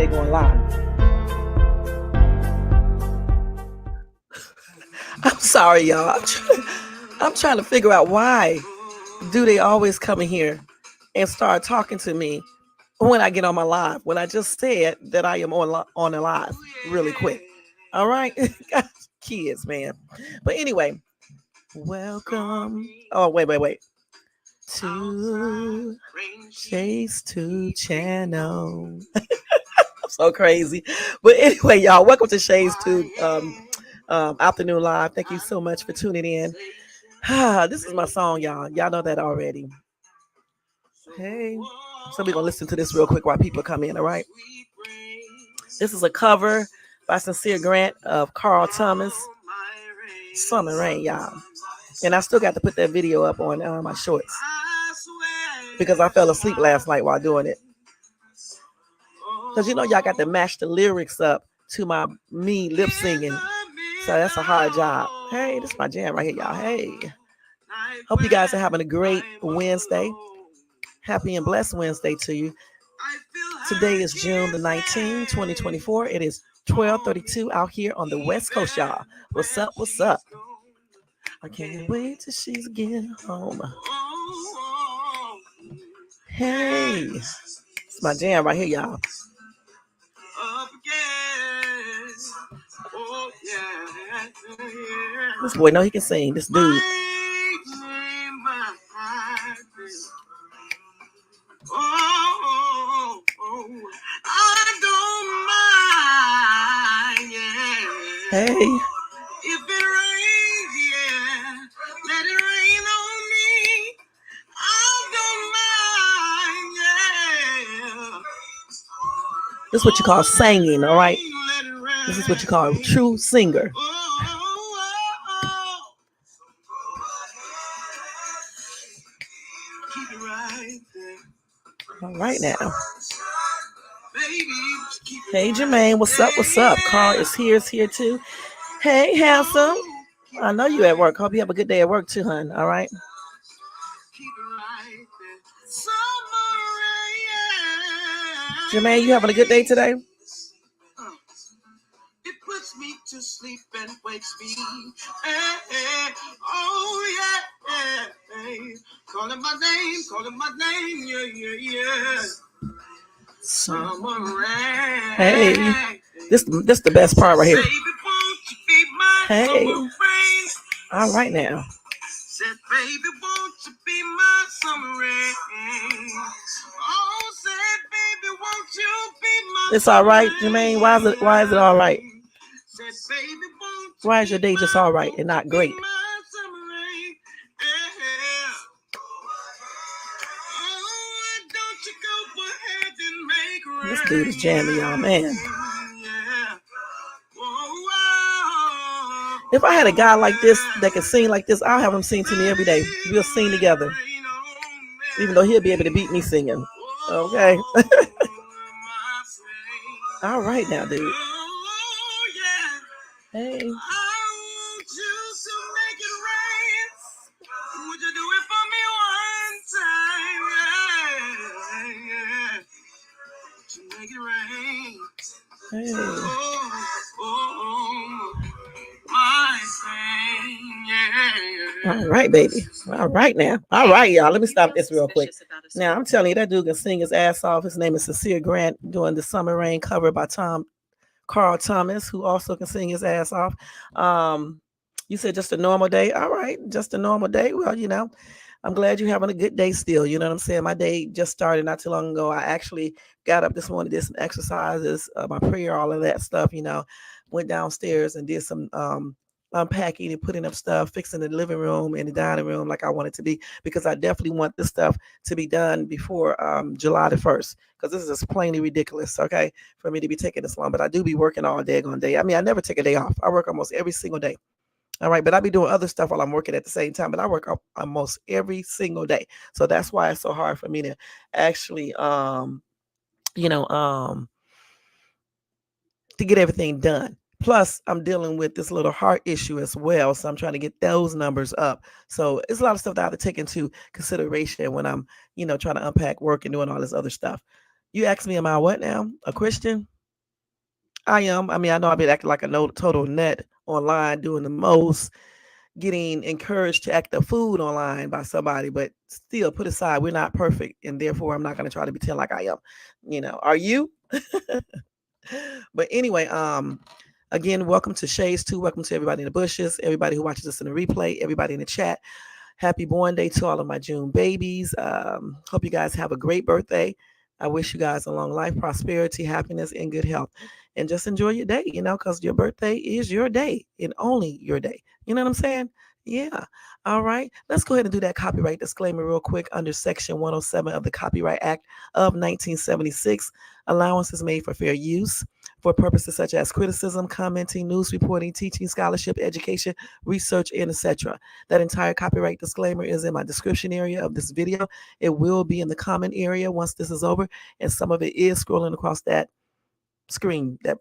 they going live. I'm sorry, y'all. I'm trying to figure out why do they always come in here and start talking to me when I get on my live, when I just said that I am on a live really quick. All right. Kids, man. But anyway, welcome. Oh, wait. To Chase 2 channel. I'm so crazy. But anyway, y'all, welcome to Shades 2 Afternoon Live. Thank you so much for tuning in. This is my song, y'all. Y'all know that already. Hey. So we're going to listen to this real quick while people come in, all right? This is a cover by Sincere Grant of Carl Thomas. Summer Rain, y'all. And I still got to put that video up on my shorts because I fell asleep last night while doing it. Because y'all got to match the lyrics up to me lip singing. So that's a hard job. Hey, this is my jam right here, y'all. Hey. Hope you guys are having a great Wednesday. Happy and blessed Wednesday to you. Today is June the 19th, 2024. It is 12:32 out here on the West Coast, y'all. What's up? What's up? I can't wait till she's getting home. Hey. It's my jam right here, y'all. This boy know he can sing. This dude. Hey. If it rains, yeah, let it rain on me. I don't mind, yeah. This is what you call singing, all right? This is what you call a true singer. All right now. Hey, Jermaine, what's up? What's up? Carl is here too. Hey, handsome. I know you at work. Hope you have a good day at work too, hon. All right. Jermaine, you having a good day today? It puts me to sleep and wakes me. Hey, oh yeah. Hey. Calling my name, yeah. Summer rain. Hey, this the best part right here. Hey, all right now. Said, baby, won't you be my summer rain? Oh, said, baby, won't you be my. It's all right, Jermaine. Why is it all right? Why is your day just all right and not great? This dude is jamming, y'all, man. If I had a guy like this that could sing like this, I'll have him sing to me every day. We'll sing together. Even though he'll be able to beat me singing. Okay. All right now, dude. Hey. Hey. All right, baby. All right now. All right, y'all. Let me stop this real quick. Now, I'm telling you, that dude can sing his ass off. His name is Sincere Grant, doing the Summer Rain cover by Carl Thomas, who also can sing his ass off. You said just a normal day. All right, just a normal day. Well, I'm glad you're having a good day still. You know what I'm saying? My day just started not too long ago. I actually got up this morning, did some exercises, my prayer, all of that stuff, went downstairs and did some unpacking and putting up stuff, fixing the living room and the dining room like I want it to be, because I definitely want this stuff to be done before July the 1st, because this is just plainly ridiculous, okay, for me to be taking this long. But I do be working all day on day. I mean, I never take a day off. I work almost every single day. All right, but I be doing other stuff while I'm working at the same time, but I work almost every single day. So that's why it's so hard for me to actually, to get everything done. Plus, I'm dealing with this little heart issue as well. So I'm trying to get those numbers up. So it's a lot of stuff that I have to take into consideration when I'm, trying to unpack work and doing all this other stuff. You ask me, am I what now? A Christian? I am. I mean, I know I've been acting like a no total nut online, doing the most, getting encouraged to act a fool online by somebody, but still put aside, we're not perfect, and therefore I'm not going to try to pretend like I am. Are you? But anyway, again, welcome to Shades 2. Welcome to everybody in the bushes, everybody who watches us in the replay, everybody in the chat. Happy born day to all of my June babies. Hope you guys have a great birthday. I wish you guys a long life, prosperity, happiness, and good health. And just enjoy your day, because your birthday is your day and only your day. You know what I'm saying? Yeah. All right. Let's go ahead and do that copyright disclaimer real quick under Section 107 of the Copyright Act of 1976. Allowance is made for fair use for purposes such as criticism, commenting, news reporting, teaching, scholarship, education, research, and etc. That entire copyright disclaimer is in my description area of this video. It will be in the comment area once this is over, and some of it is scrolling across that screen, that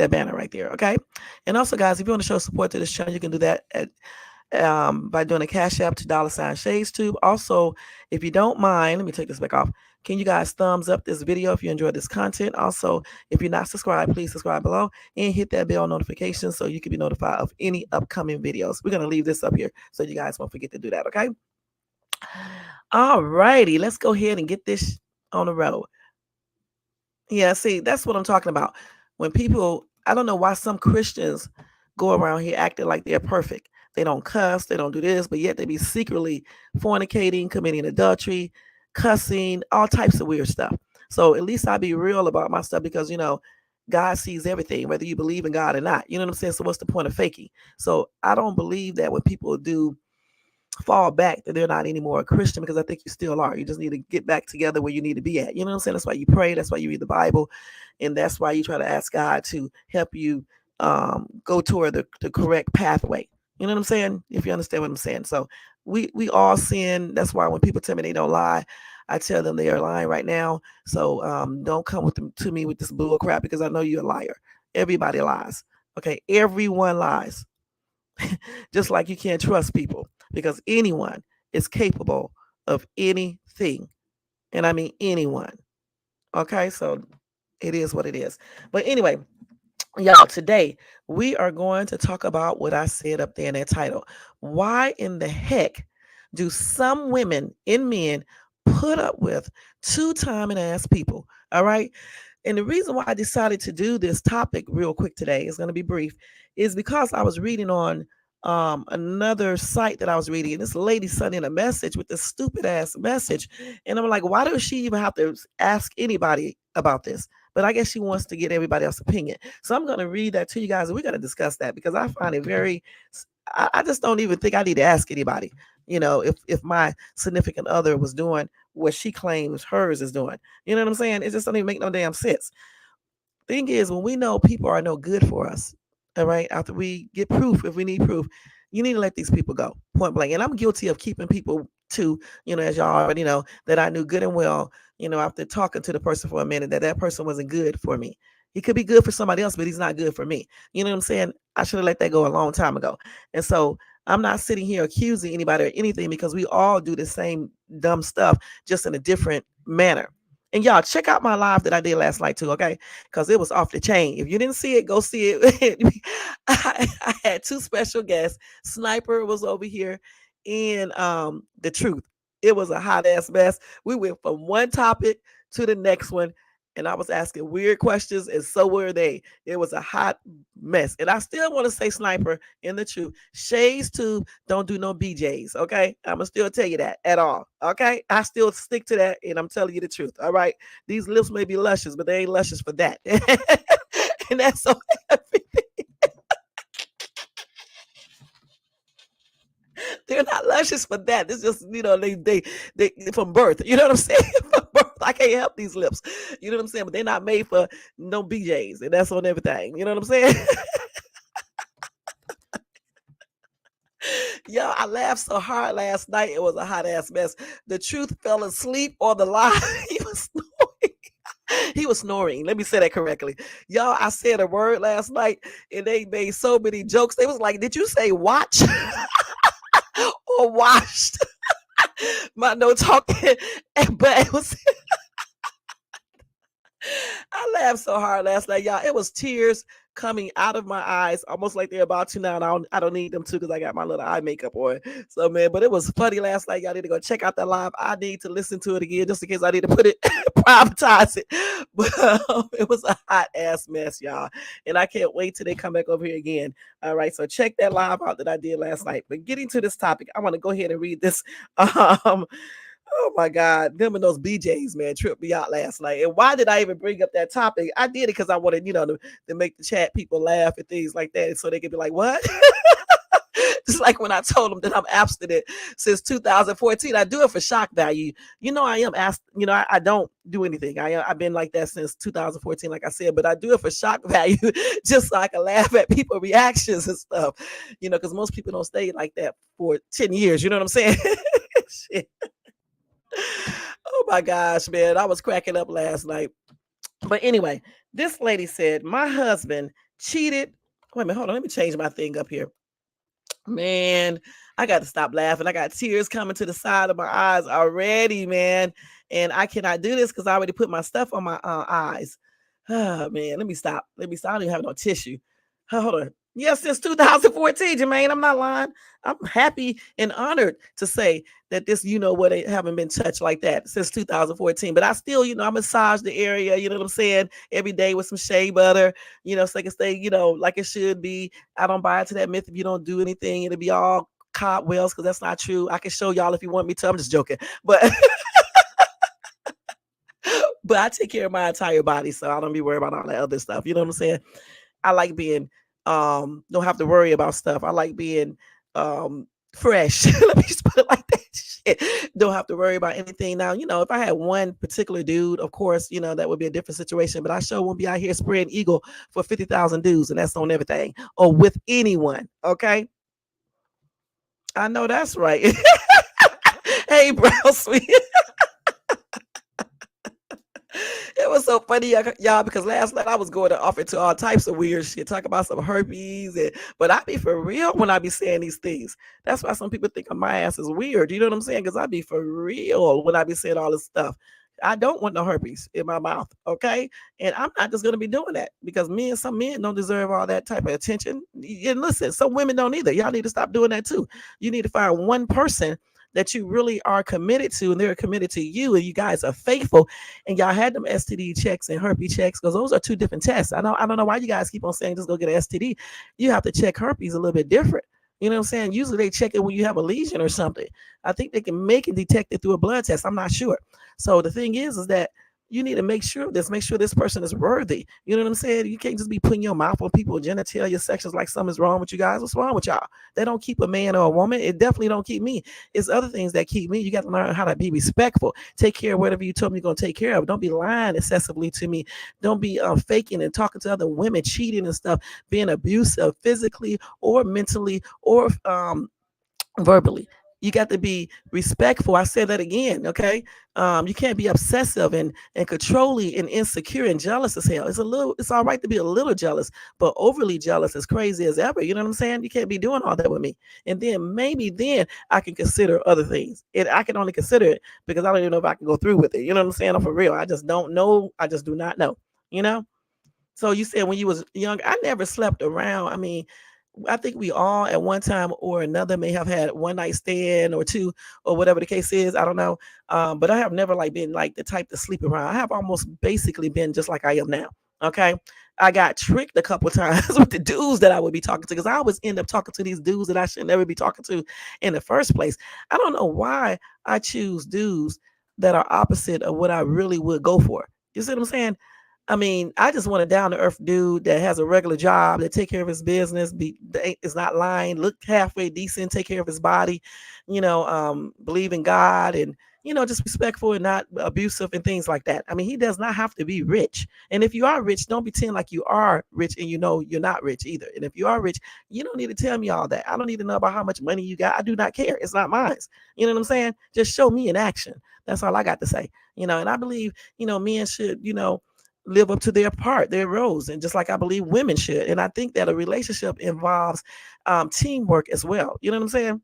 banner right there. Okay. And also, guys, if you want to show support to this channel, you can do that by doing a cash app to $ShadesTube. Also, if you don't mind, let me take this back off. Can you guys thumbs up this video if you enjoyed this content? Also, if you're not subscribed, please subscribe below and hit that bell notification so you can be notified of any upcoming videos. We're going to leave this up here so you guys won't forget to do that, okay? All righty, let's go ahead and get this on the road. Yeah, see, that's what I'm talking about. When people, I don't know why some Christians go around here acting like they're perfect. They don't cuss, they don't do this, but yet they be secretly fornicating, committing adultery, cussing, all types of weird stuff. So at least I be real about my stuff because, God sees everything, whether you believe in God or not. You know what I'm saying? So what's the point of faking? So I don't believe that when people do fall back that they're not anymore a Christian, because I think you still are. You just need to get back together where you need to be at. You know what I'm saying? That's why you pray. That's why you read the Bible. And that's why you try to ask God to help you go toward the correct pathway. You know what I'm saying? If you understand what I'm saying. So we all sin. That's why when people tell me they don't lie, I tell them they are lying right now. So don't come to me with this bull crap, because I know you're a liar. Everybody lies. Okay, everyone lies. Just like you can't trust people, because anyone is capable of anything. And I mean anyone. Okay, so it is what it is. But anyway, y'all, today we are going to talk about what I said up there in that title. Why in the heck do some women and men put up with two-timing ass people? All right. And the reason why I decided to do this topic real quick today, is going to be brief, is because I was reading on another site that I was reading, and this lady sent in a message with this stupid ass message. And I'm like, why does she even have to ask anybody about this? But I guess she wants to get everybody else's opinion. So I'm going to read that to you guys, and we're going to discuss that, because I find it very, I just don't even think I need to ask anybody. If my significant other was doing what she claims hers is doing. You know what I'm saying? It just doesn't even make no damn sense. Thing is, when we know people are no good for us, all right, after we get proof, if we need proof, you need to let these people go, point blank. And I'm guilty of keeping people too, as y'all already know, that I knew good and well, after talking to the person for a minute, that person wasn't good for me. He could be good for somebody else, but he's not good for me. You know what I'm saying? I should have let that go a long time ago. And so I'm not sitting here accusing anybody or anything, because we all do the same dumb stuff, just in a different manner. And y'all, check out my live that I did last night too, okay? Because it was off the chain. If you didn't see it, go see it. I had two special guests. Sniper was over here, and the truth. It was a hot ass mess. We went from one topic to the next one, and I was asking weird questions, and so were they. It was a hot mess. And I still want to say, Sniper, in the truth, Shades too don't do no BJs, okay? I'm going to still tell you that at all, okay? I still stick to that, and I'm telling you the truth, all right? These lips may be luscious, but they ain't luscious for that. And that's so everything. They're not luscious for that. It's just, they from birth. You know what I'm saying? From birth, I can't help these lips. You know what I'm saying? But they're not made for no BJs, and that's on everything. You know what I'm saying? Yo, I laughed so hard last night. It was a hot ass mess. The truth fell asleep on the lie. He was snoring. He was snoring. Let me say that correctly. Y'all, I said a word last night, and they made so many jokes. They was like, "Did you say watch or washed?" My no talking, but it was. I laughed so hard last night, y'all. It was tears coming out of my eyes, almost like they're about to now. And I don't need them to because I got my little eye makeup on. So man, but it was funny last night. Y'all need to go check out that live. I need to listen to it again just in case I need to put it privatize it. But it was a hot ass mess, y'all. And I can't wait till they come back over here again. All right, so check that live out that I did last night. But getting to this topic, I want to go ahead and read this. Um, Oh my God, them and those BJs, man, tripped me out last night. And why did I even bring up that topic? I did it because I wanted, to make the chat people laugh and things like that, so they could be like, "What?" Just like when I told them that I'm abstinent since 2014. I do it for shock value. I am asked. I don't do anything. I've been like that since 2014, like I said, but I do it for shock value, just so I can laugh at people's reactions and stuff. Because most people don't stay like that for 10 years. You know what I'm saying? Shit. Oh my gosh, man. I was cracking up last night. But anyway, this lady said, my husband cheated. Wait a minute, hold on. Let me change my thing up here. Man, I got to stop laughing. I got tears coming to the side of my eyes already, man. And I cannot do this because I already put my stuff on my eyes. Oh, man, let me stop. I don't even have no tissue. Hold on. Yes, since 2014, Jermaine. I'm not lying. I'm happy and honored to say that this, what, they haven't been touched like that since 2014. But I still, I massage the area, you know what I'm saying, every day with some shea butter, so it can stay, like it should be. I don't buy into that myth. If you don't do anything, it'll be all cobwebs, because that's not true. I can show y'all if you want me to. I'm just joking. But but I take care of my entire body, so I don't be worried about all that other stuff. You know what I'm saying? I like being don't have to worry about stuff. I like being fresh. Let me just put it like that. Shit. Don't have to worry about anything. Now, if I had one particular dude, of course, that would be a different situation. But I sure won't be out here spreading eagle for 50,000 dudes, and that's on everything or with anyone. Okay. I know that's right. Hey, brown sweet. It was so funny, y'all, because last night I was going off into all types of weird shit, talking about some herpes, but I be for real when I be saying these things. That's why some people think my ass is weird. You know what I'm saying? Because I be for real when I be saying all this stuff. I don't want no herpes in my mouth, okay? And I'm not just gonna be doing that because some men don't deserve all that type of attention. And listen, some women don't either. Y'all need to stop doing that too. You need to find one person that you really are committed to, and they're committed to you, and you guys are faithful, and y'all had them STD checks and herpes checks, because those are two different tests. I don't know why you guys keep on saying just go get an STD. You have to check herpes a little bit different. You know what I'm saying? Usually they check it when you have a lesion or something. I think they can make it detect it through a blood test. I'm not sure. So the thing is that you need to make sure this person is worthy. You know what I'm saying? You can't just be putting your mouth on people's genitalia sections like something's wrong with you guys. What's wrong with y'all? They don't keep a man or a woman. It definitely don't keep me. It's other things that keep me. You got to learn how to be respectful. Take care of whatever you told me you're going to take care of. Don't be lying excessively to me. Don't be faking and talking to other women, cheating and stuff, being abusive physically or mentally or verbally. You got to be respectful. I said that again, okay? You can't be obsessive and controlling and insecure and jealous as hell. It's all right to be a little jealous, but overly jealous is crazy as ever. You know what I'm saying? You can't be doing all that with me. And then maybe then I can consider other things. And I can only consider it because I don't even know if I can go through with it. You know what I'm saying? I'm for real. I just don't know. I just do not know. You know? So you said when you was young, I never slept around. I mean, I think we all at one time or another may have had one night stand or two or whatever the case is. I don't know. But I have never like been like the type to sleep around. I have almost basically been just like I am now. Okay. I got tricked a couple of times with the dudes that I would be talking to, because I always end up talking to these dudes that I should never be talking to in the first place. I don't know why I choose dudes that are opposite of what I really would go for. You see what I'm saying? I mean, I just want a down to earth dude that has a regular job, that take care of his business, is not lying, look halfway decent, take care of his body, believe in God, and just respectful and not abusive and things like that. I mean, he does not have to be rich. And if you are rich, don't pretend like you are rich and you're not rich either. And if you are rich, you don't need to tell me all that. I don't need to know about how much money you got. I do not care. It's not mine. You know what I'm saying? Just show me in action. That's all I got to say. And I believe, men should, live up to their part, their roles, and just like I believe women should. And I think that a relationship involves teamwork as well. You know what I'm saying?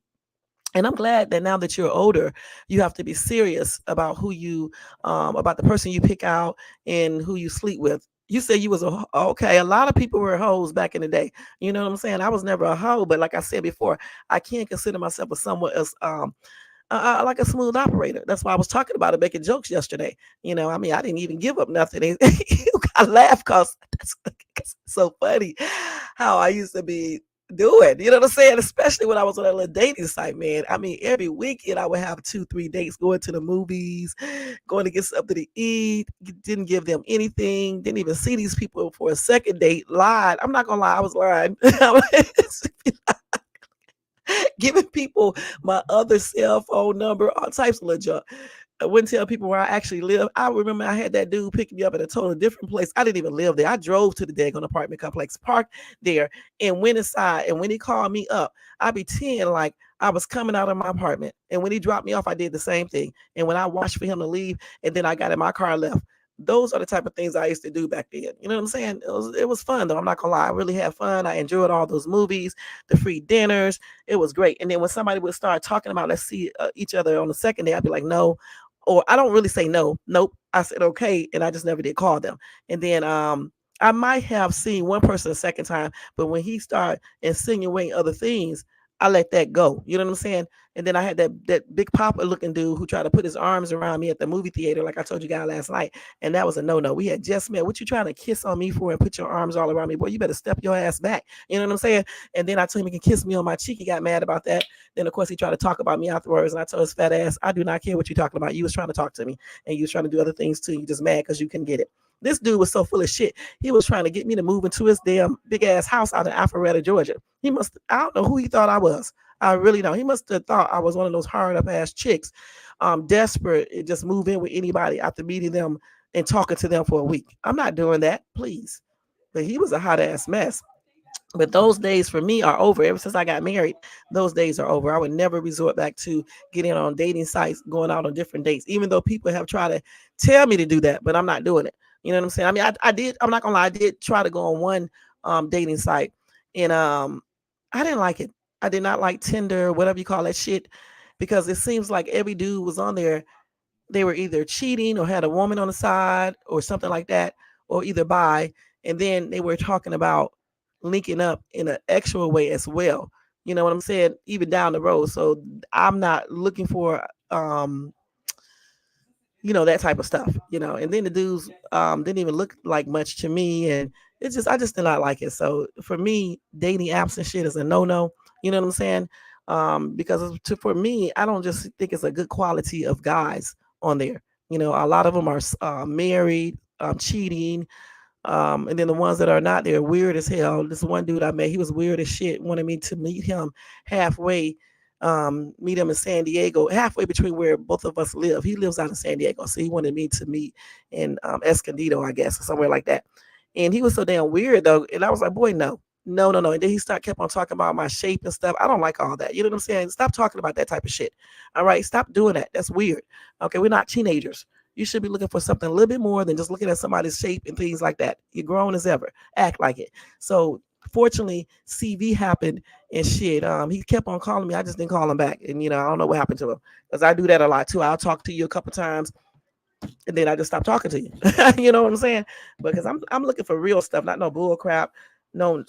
And I'm glad that now that you're older, you have to be serious about about the person you pick out and who you sleep with. You said you was okay. A lot of people were hoes back in the day. You know what I'm saying? I was never a hoe, but like I said before, I can't consider myself a somewhat as like a smooth operator. That's why I was talking about it, making jokes yesterday. I mean, I didn't even give up nothing. I laugh because that's so funny how I used to be doing. You know what I'm saying? Especially when I was on a little dating site, man. I mean, every weekend I would have 2, 3 dates, going to the movies, going to get something to eat. Didn't give them anything. Didn't even see these people for a second date. Lied. I'm not gonna lie, I was lying. Giving people my other cell phone number, all types of little junk. I wouldn't tell people where I actually live. I remember I had that dude picking me up at a totally different place. I didn't even live there. I drove to the daggone apartment complex, parked there, and went inside. And when he called me up, I pretend like I was coming out of my apartment. And when he dropped me off, I did the same thing. And when I watched for him to leave, and then I got in my car and left. Those are the type of things I used to do back then. You know what I'm saying? It was fun though. I'm not gonna lie. I really had fun. I enjoyed all those movies, the free dinners. It was great. And then when somebody would start talking about let's see each other on the second day, I'd be like, no, or I don't really say no. Nope. I said okay, and I just never did call them. And then I might have seen one person a second time, but when he started insinuating other things, I let that go. You know what I'm saying? And then I had that big papa looking dude who tried to put his arms around me at the movie theater, like I told you guys last night, and that was a no no. We had just met. What you trying to kiss on me for and put your arms all around me, boy? You better step your ass back. You know what I'm saying? And then I told him he can kiss me on my cheek. He got mad about that. Then of course he tried to talk about me afterwards, and I told his fat ass, I do not care what you're talking about. You was trying to talk to me, and you was trying to do other things too. You just mad because you couldn't get it. This dude was so full of shit. He was trying to get me to move into his damn big ass house out in Alpharetta, Georgia. I don't know who he thought I was. I really don't. He must have thought I was one of those hard up ass chicks, desperate to just move in with anybody after meeting them and talking to them for a week. I'm not doing that, please. But he was a hot ass mess. But those days for me are over. Ever since I got married, those days are over. I would never resort back to getting on dating sites, going out on different dates, even though people have tried to tell me to do that, but I'm not doing it. You know what I'm saying? I mean, I did, I'm not gonna lie, I did try to go on one dating site, and I didn't like it. I did not like Tinder, whatever you call that shit, because it seems like every dude was on there, they were either cheating or had a woman on the side or something like that, or either bi, and then they were talking about linking up in an actual way as well. You know what I'm saying? Even down the road. So I'm not looking for that type of stuff, And then the dudes didn't even look like much to me, and I just did not like it. So for me, dating apps and shit is a no no. You know what I'm saying? Because for me, I don't just think it's a good quality of guys on there. A lot of them are married, cheating, and then the ones that are not, they're weird as hell. This one dude I met, he was weird as shit. Wanted me to meet him halfway, meet him in San Diego, halfway between where both of us live. He lives out in San Diego, so he wanted me to meet in Escondido, I guess, or somewhere like that. And he was so damn weird though, and I was like, boy, no. No, no, no. And then kept on talking about my shape and stuff. I don't like all that. You know what I'm saying? Stop talking about that type of shit. All right. Stop doing that. That's weird. Okay. We're not teenagers. You should be looking for something a little bit more than just looking at somebody's shape and things like that. You're grown as ever. Act like it. So fortunately, CV happened and shit. He kept on calling me. I just didn't call him back. And I don't know what happened to him. Because I do that a lot too. I'll talk to you a couple times and then I just stop talking to you. You know what I'm saying? Because I'm looking for real stuff, not no bull crap, no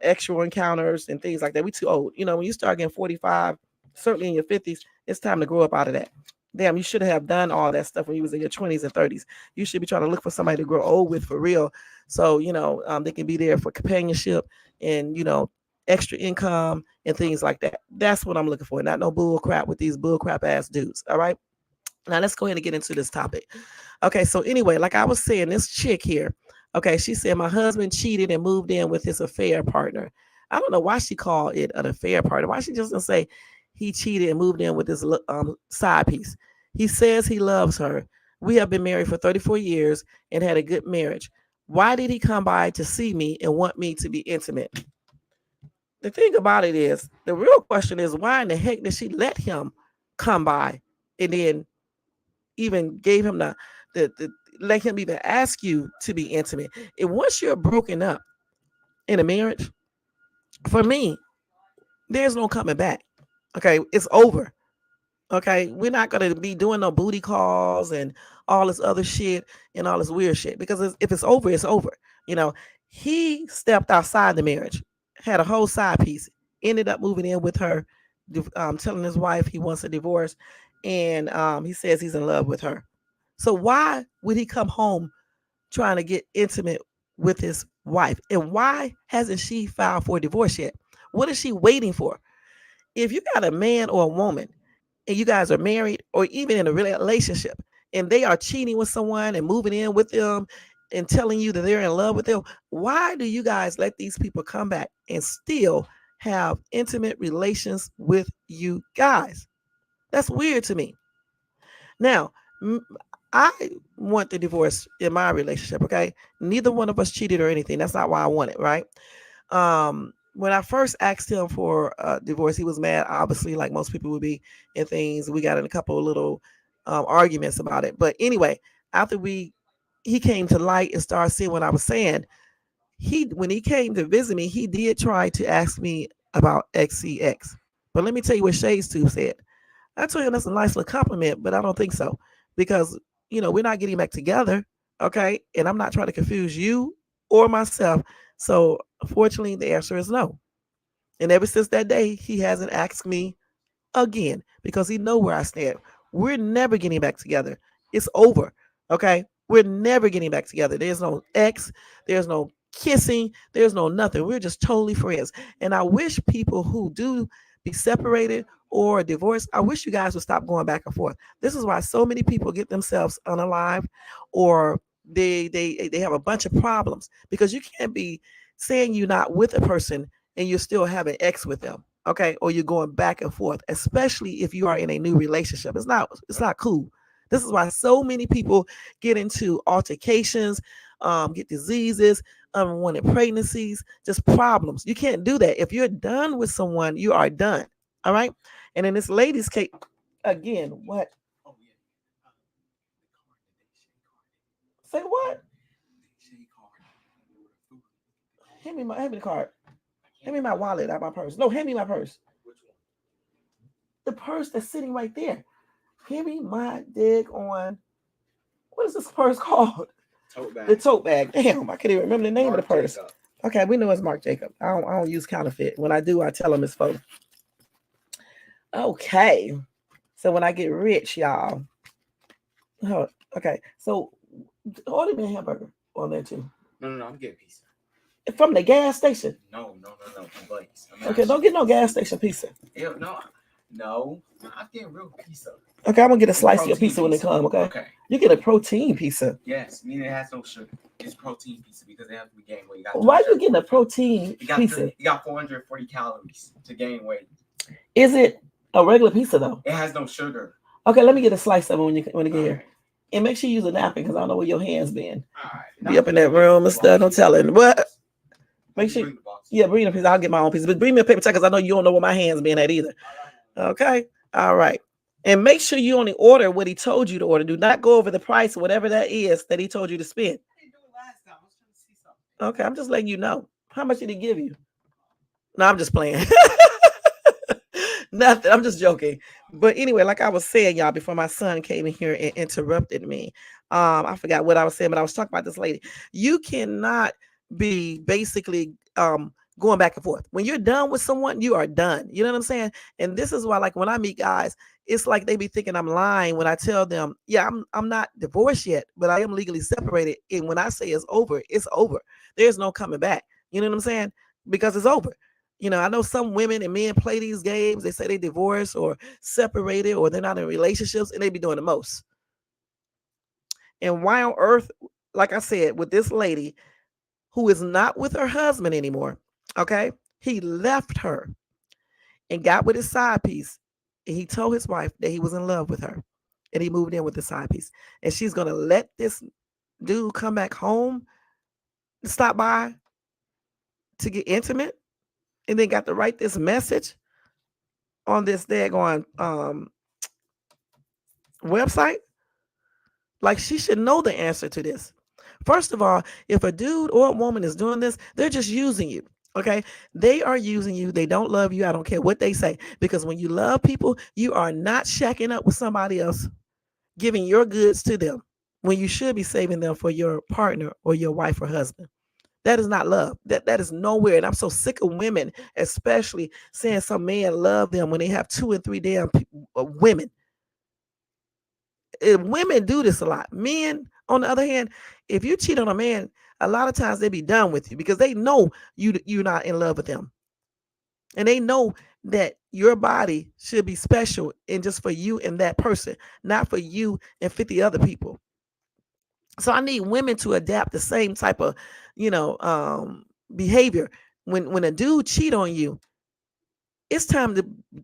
extra encounters and things like that. We too old. When you start getting 45, certainly in your 50s, it's time to grow up out of that. Damn, you should have done all that stuff when you was in your 20s and 30s. You should be trying to look for somebody to grow old with for real. So, they can be there for companionship and, extra income and things like that. That's what I'm looking for. Not no bull crap with these bull crap ass dudes. All right. Now let's go ahead and get into this topic. Okay, so anyway, like I was saying, this chick here, okay, she said my husband cheated and moved in with his affair partner. I don't know why she called it an affair partner. Why she just didn't say he cheated and moved in with his side piece? He says he loves her. We have been married for 34 years and had a good marriage. Why did he come by to see me and want me to be intimate? The thing about it is, the real question is, why in the heck did she let him come by and then even gave him the let him even ask you to be intimate? And once you're broken up in a marriage, for me, there's no coming back. Okay, it's over. Okay, we're not gonna be doing no booty calls and all this other shit and all this weird shit because if it's over, it's over. You know, he stepped outside the marriage, had a whole side piece, ended up moving in with her, telling his wife he wants a divorce, and he says he's in love with her. So why would he come home trying to get intimate with his wife, and why hasn't she filed for divorce yet? What is she waiting for? If you got a man or a woman and you guys are married or even in a relationship and they are cheating with someone and moving in with them and telling you that they're in love with them, why do you guys let these people come back and still have intimate relations with you guys? That's weird to me. Now, I want the divorce in my relationship, okay? Neither one of us cheated or anything. That's not why I want it, right? When I first asked him for a divorce, he was mad, obviously, like most people would be, and things. We got in a couple of little arguments about it. But anyway, after he came to light and started seeing what I was saying, when he came to visit me, he did try to ask me about XCX. But let me tell you what Shades Tube said. I told him that's a nice little compliment, but I don't think so because we're not getting back together, okay? And I'm not trying to confuse you or myself. So unfortunately, the answer is no. And ever since that day, he hasn't asked me again because he know where I stand. We're never getting back together. It's over. Okay? We're never getting back together. There's no ex, there's no kissing, there's no nothing. We're just totally friends. And I wish people who do be separated or divorced, I wish you guys would stop going back and forth. This is why so many people get themselves unalive or they have a bunch of problems because you can't be saying you're not with a person and you're still having ex with them, okay, or you're going back and forth, especially if you are in a new relationship. It's not cool. This is why so many people get into altercations, get diseases, unwanted pregnancies, just problems. You can't do that. If you're done with someone, you are done. All right. And in this lady's case, again, what? Say what? Hand me the card. Hand me my wallet out my purse. No, hand me my purse. The purse that's sitting right there. Hand me my dig on. What is this purse called? Tote bag. The tote bag. Damn, I can't even remember the name Mark of the purse. Jacob. Okay, we know it's Mark Jacob. I don't use counterfeit. When I do, I tell them it's fake. Okay. So when I get rich, y'all. Oh, okay. So order me a hamburger on there too. No, I'm getting pizza. From the gas station? No. Please. Okay, don't get no gas station pizza. Ew, no. I'm getting real pizza. Okay, I'm gonna get a slice of your pizza when they come, okay? Okay. You get a protein pizza. Yes, meaning it has no sugar. It's protein pizza because they have to be gain weight. Why are you getting a protein pizza? You got 440 calories to gain weight. Is it a regular pizza though? It has no sugar. Okay, let me get a slice of it when you get here. And make sure you use a napkin because I don't know where your hands been. All right. Be up in that room and stuff. Don't tell it. What? Make sure. Bring the pizza. I'll get my own pizza. But bring me a paper towel because I know you don't know where my hands been at either. Okay? All right. And make sure you only order what he told you to order. Do not go over the price, whatever that is that he told you to spend. Okay, I'm just letting you know. How much did he give you? No, I'm just playing. Nothing. I'm just joking. But anyway, like I was saying, y'all, before my son came in here and interrupted me, I forgot what I was saying, but I was talking about this lady. You cannot be basically going back and forth. When you're done with someone, you are done. You know what I'm saying? And this is why, like, when I meet guys, it's like they be thinking I'm lying when I tell them, yeah, I'm not divorced yet, but I am legally separated. And when I say it's over, it's over. There's no coming back. You know what I'm saying? Because it's over. I know some women and men play these games. They say they divorced or separated or they're not in relationships and they be doing the most. And why on earth, like I said, with this lady who is not with her husband anymore, okay? He left her and got with his side piece. And he told his wife that he was in love with her. And he moved in with the side piece. And she's going to let this dude come back home, stop by to get intimate, and then got to write this message on this daggone website. Like, she should know the answer to this. First of all, if a dude or a woman is doing this, they're just using you. Okay. They are using you. They don't love you. I don't care what they say. Because when you love people, you are not shacking up with somebody else, giving your goods to them when you should be saving them for your partner or your wife or husband. That is not love. That is nowhere. And I'm so sick of women, especially saying some man love them when they have two and three damn women. Women do this a lot. Men, on the other hand, if you cheat on a man, a lot of times they be done with you because they know you're not in love with them, and they know that your body should be special and just for you and that person, not for you and 50 other people. So I need women to adapt the same type of, you know, behavior. When a dude cheat on you, it's time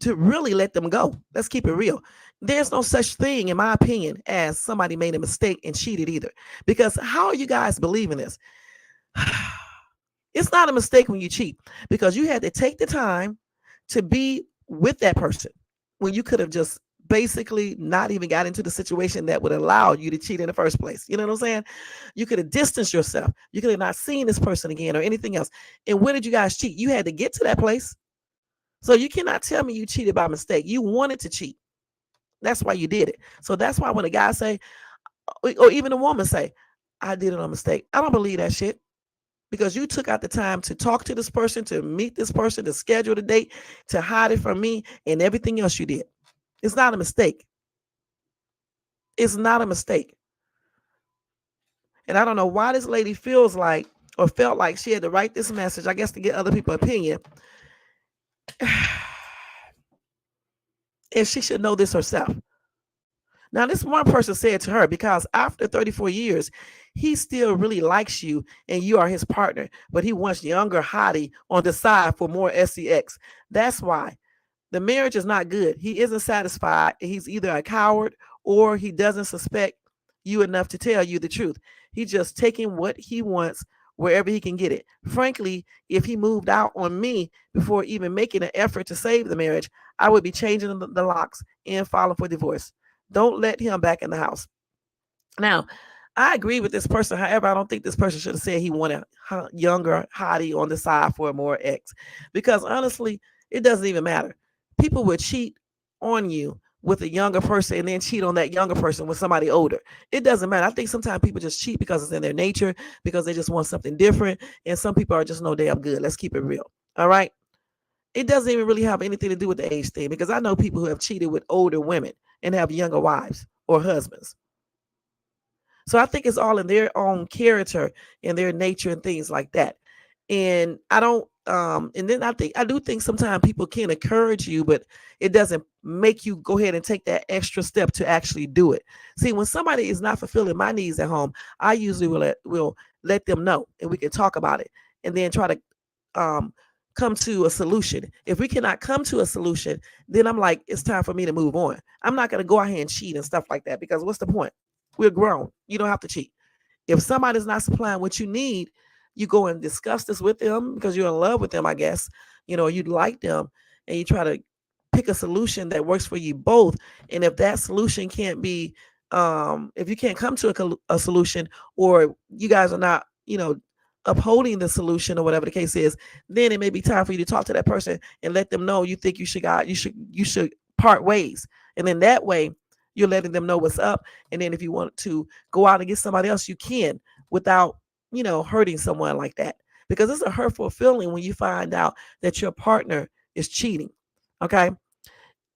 to really let them go. Let's keep it real. There's no such thing, in my opinion, as somebody made a mistake and cheated either. Because how are you guys believing this? It's not a mistake when you cheat because you had to take the time to be with that person when you could have just basically not even got into the situation that would allow you to cheat in the first place. You know what I'm saying? You could have distanced yourself. You could have not seen this person again or anything else. And when did you guys cheat? You had to get to that place. So you cannot tell me you cheated by mistake. You wanted to cheat. That's why you did it. So that's why when a guy say, or even a woman say, I did it on mistake, I don't believe that shit because you took out the time to talk to this person, to meet this person, to schedule the date, to hide it from me, and everything else you did. It's not a mistake. It's not a mistake. And I don't know why this lady feels like or felt like she had to write this message, I guess to get other people's opinion. And she should know this herself. Now, this one person said to her, because after 34 years, he still really likes you and you are his partner, but he wants younger hottie on the side for more sex. That's why the marriage is not good. He isn't satisfied. He's either a coward or he doesn't suspect you enough to tell you the truth. He's just taking what he wants wherever he can get it. Frankly, if he moved out on me before even making an effort to save the marriage, I would be changing the locks and filing for divorce. Don't let him back in the house. Now, I agree with this person. However, I don't think this person should have said he wanted a younger hottie on the side for more X. Because honestly, it doesn't even matter. People would cheat on you with a younger person and then cheat on that younger person with somebody older. It doesn't matter. I think sometimes people just cheat because it's in their nature, because they just want something different. And some people are just no damn good. Let's keep it real. All right. It doesn't even really have anything to do with the age thing because I know people who have cheated with older women and have younger wives or husbands. So I think it's all in their own character and their nature and things like that. And I don't and then I do think sometimes people can encourage you, but it doesn't make you go ahead and take that extra step to actually do it. See, when somebody is not fulfilling my needs at home, I usually will let them know and we can talk about it and then try to um come to a solution. If we cannot come to a solution, then I'm like, it's time for me to move on. I'm not going to go out here and cheat and stuff like that because what's the point? We're grown. You don't have to cheat. If somebody's not supplying what you need, you go and discuss this with them because you're in love with them, I guess, you'd like them, and you try to pick a solution that works for you both. And if that solution can't be, if you can't come to a solution, or you guys are not, upholding the solution or whatever the case is, then it may be time for you to talk to that person and let them know you think you should part ways. And then that way you're letting them know what's up. And then if you want to go out and get somebody else, you can without, hurting someone like that. Because it's a hurtful feeling when you find out that your partner is cheating. Okay.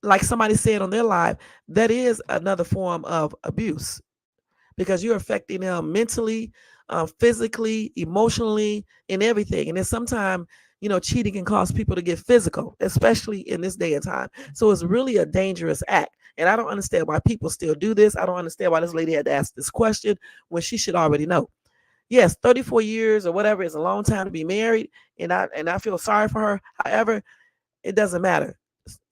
Like somebody said on their live, that is another form of abuse because you're affecting them mentally, physically, emotionally, and everything. And then sometimes, cheating can cause people to get physical, especially in this day and time. So it's really a dangerous act. And I don't understand why people still do this. I don't understand why this lady had to ask this question when she should already know. Yes, 34 years or whatever is a long time to be married, and I feel sorry for her. However, it doesn't matter.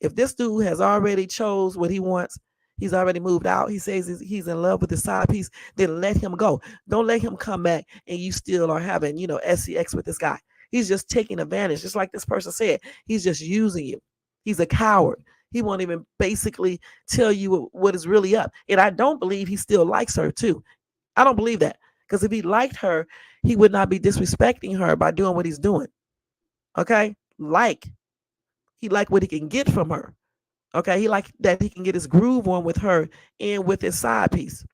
If this dude has already chose what he wants, he's already moved out. He says he's in love with the side piece. Then let him go. Don't let him come back and you still are having, sex with this guy. He's just taking advantage. Just like this person said, he's just using you. He's a coward. He won't even basically tell you what is really up. And I don't believe he still likes her too. I don't believe that. Because if he liked her, he would not be disrespecting her by doing what he's doing. Okay? He like what he can get from her. Okay? He like that he can get his groove on with her and with his side piece.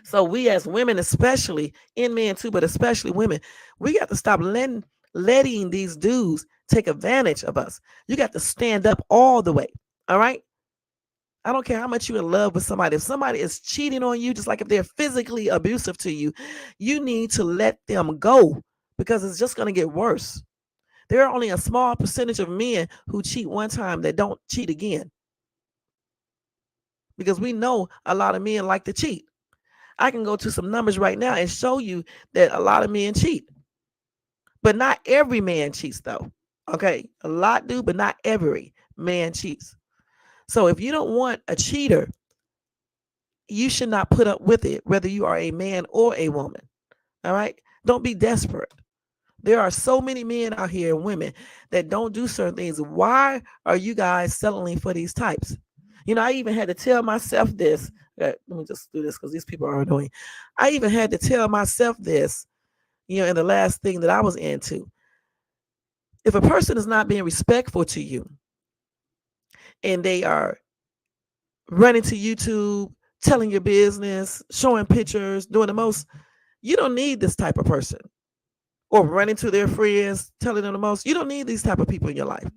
So we as women, especially in men too, but especially women, we got to stop letting these dudes take advantage of us. You got to stand up all the way. All right. I don't care how much you're in love with somebody. If somebody is cheating on you, just like if they're physically abusive to you, you need to let them go because it's just going to get worse. There are only a small percentage of men who cheat one time that don't cheat again because we know a lot of men like to cheat. I can go to some numbers right now and show you that a lot of men cheat, but not every man cheats though. Okay, a lot do, but not every man cheats. So if you don't want a cheater, you should not put up with it, whether you are a man or a woman. All right, don't be desperate. There are so many men out here and women that don't do certain things. Why are you guys settling for these types? I even had to tell myself this. Let me just do this because these people are annoying. I even had to tell myself this, in the last thing that I was into. If a person is not being respectful to you and they are running to YouTube, telling your business, showing pictures, doing the most, you don't need this type of person. Or running to their friends, telling them the most. You don't need these type of people in your life.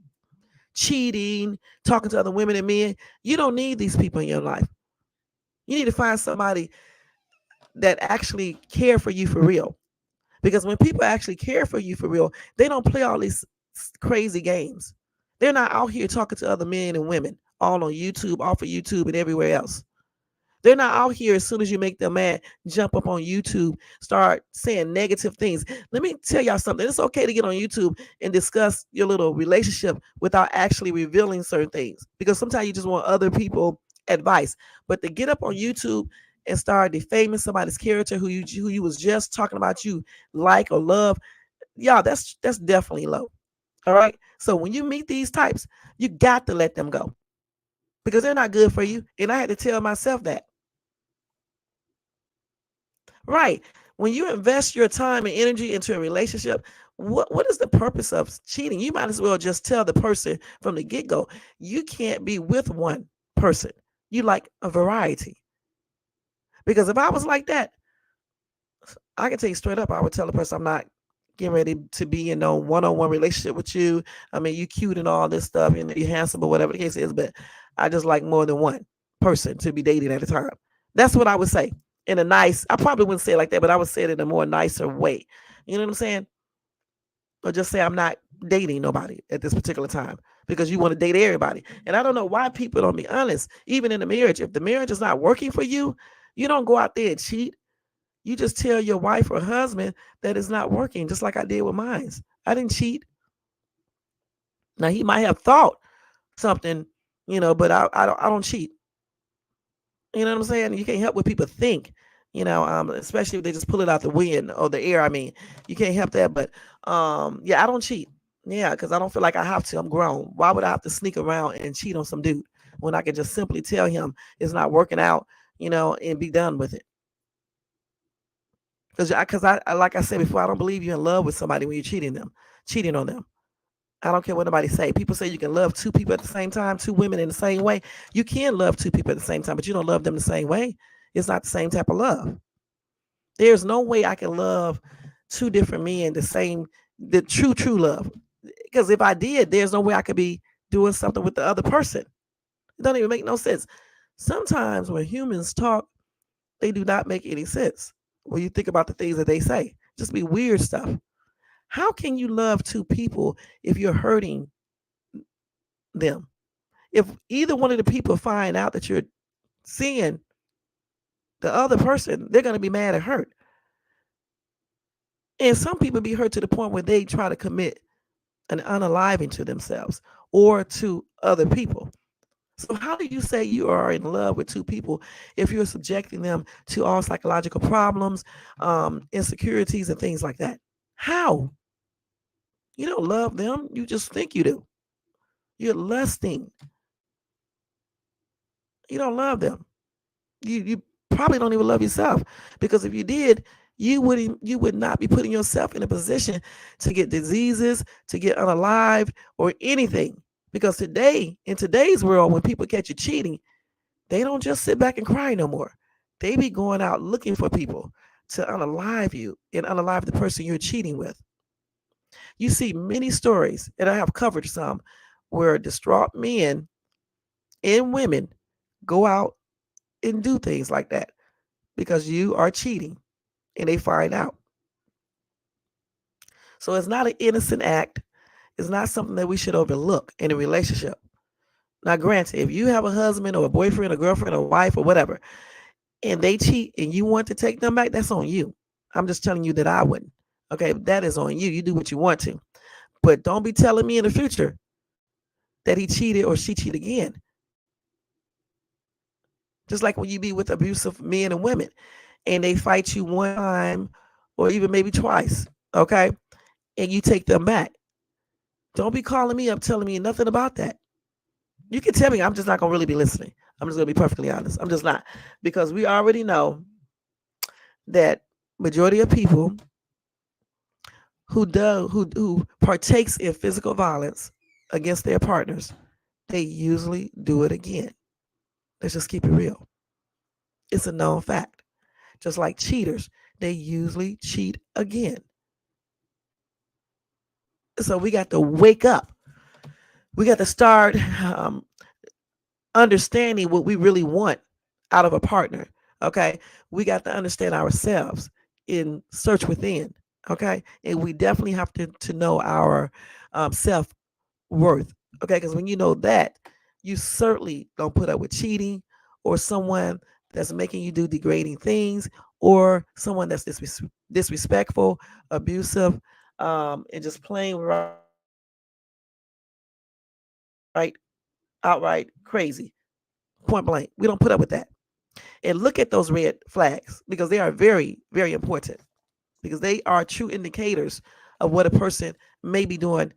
Cheating, talking to other women and men. You don't need these people in your life. You need to find somebody that actually care for you for real. Because when people actually care for you for real, they don't play all these crazy games. They're not out here talking to other men and women all on YouTube, off of YouTube, and everywhere else. They're not out here as soon as you make them mad, jump up on YouTube, start saying negative things. Let me tell y'all something. It's okay to get on YouTube and discuss your little relationship without actually revealing certain things because sometimes you just want other people advice. But to get up on YouTube and start defaming somebody's character who you was just talking about you like or love, y'all, that's definitely low. All right. So when you meet these types, you got to let them go because they're not good for you. And I had to tell myself that. Right. When you invest your time and energy into a relationship, what is the purpose of cheating? You might as well just tell the person from the get go, you can't be with one person. You like a variety. Because if I was like that, I can tell you straight up, I would tell the person I'm not getting ready to be in no one-on-one relationship with you. I mean, you cute and all this stuff, and you're handsome or whatever the case is, but I just like more than one person to be dating at a time. That's what I would say in a nice. I probably wouldn't say it like that, but I would say it in a more nicer way. You know what I'm saying? Or just say I'm not dating nobody at this particular time because you want to date everybody. And I don't know why people don't be honest, even in a marriage. If the marriage is not working for you, you don't go out there and cheat. You just tell your wife or husband that it's not working, just like I did with mine. I didn't cheat. Now he might have thought something, but I don't cheat. You know what I'm saying? You can't help what people think. Especially if they just pull it out the wind or the air. I mean, you can't help that. But yeah, I don't cheat. Yeah, because I don't feel like I have to. I'm grown. Why would I have to sneak around and cheat on some dude when I can just simply tell him it's not working out, and be done with it? Because I like I said before, I don't believe you're in love with somebody when you're cheating on them. I don't care what nobody say. People say you can love two people at the same time, two women in the same way. You can love two people at the same time, but you don't love them the same way. It's not the same type of love. There's no way I can love two different men the true love. Because if I did, there's no way I could be doing something with the other person. It doesn't even make no sense. Sometimes when humans talk, they do not make any sense. When you think about the things that they say, just be weird stuff. How can you love two people if you're hurting them? If either one of the people find out that you're seeing the other person, they're going to be mad and hurt. And some people be hurt to the point where they try to commit an unaliving to themselves or to other people. So how do you say you are in love with two people if you're subjecting them to all psychological problems, insecurities, and things like that? How? You don't love them. You just think you do. You're lusting. You don't love them. You probably don't even love yourself because if you did, you would not be putting yourself in a position to get diseases, to get unalived, or anything. Because today, in today's world, when people catch you cheating, they don't just sit back and cry no more. They be going out looking for people to unalive you and unalive the person you're cheating with. You see many stories, and I have covered some, where distraught men and women go out and do things like that because you are cheating and they find out. So it's not an innocent act. It's not something that we should overlook in a relationship. Now, granted, if you have a husband or a boyfriend, a girlfriend, or wife, or whatever, and they cheat and you want to take them back, that's on you. I'm just telling you that I wouldn't. Okay, that is on you. You do what you want to. But don't be telling me in the future that he cheated or she cheated again. Just like when you be with abusive men and women and they fight you one time or even maybe twice, okay, and you take them back. Don't be calling me up telling me nothing about that. You can tell me, I'm just not going to really be listening. I'm just going to be perfectly honest. I'm just not. Because we already know that majority of people who partakes in physical violence against their partners, they usually do it again. Let's just keep it real. It's a known fact. Just like cheaters, they usually cheat again. So we got to wake up. We got to start understanding what we really want out of a partner. Okay. We got to understand ourselves in search within. Okay. And we definitely have to know our self worth. Okay. Because when you know that, you certainly don't put up with cheating or someone that's making you do degrading things or someone that's disrespectful, abusive, and just plain right outright crazy. Point blank. We don't put up with that. And look at those red flags because they are very, very important because they are true indicators of what a person may be doing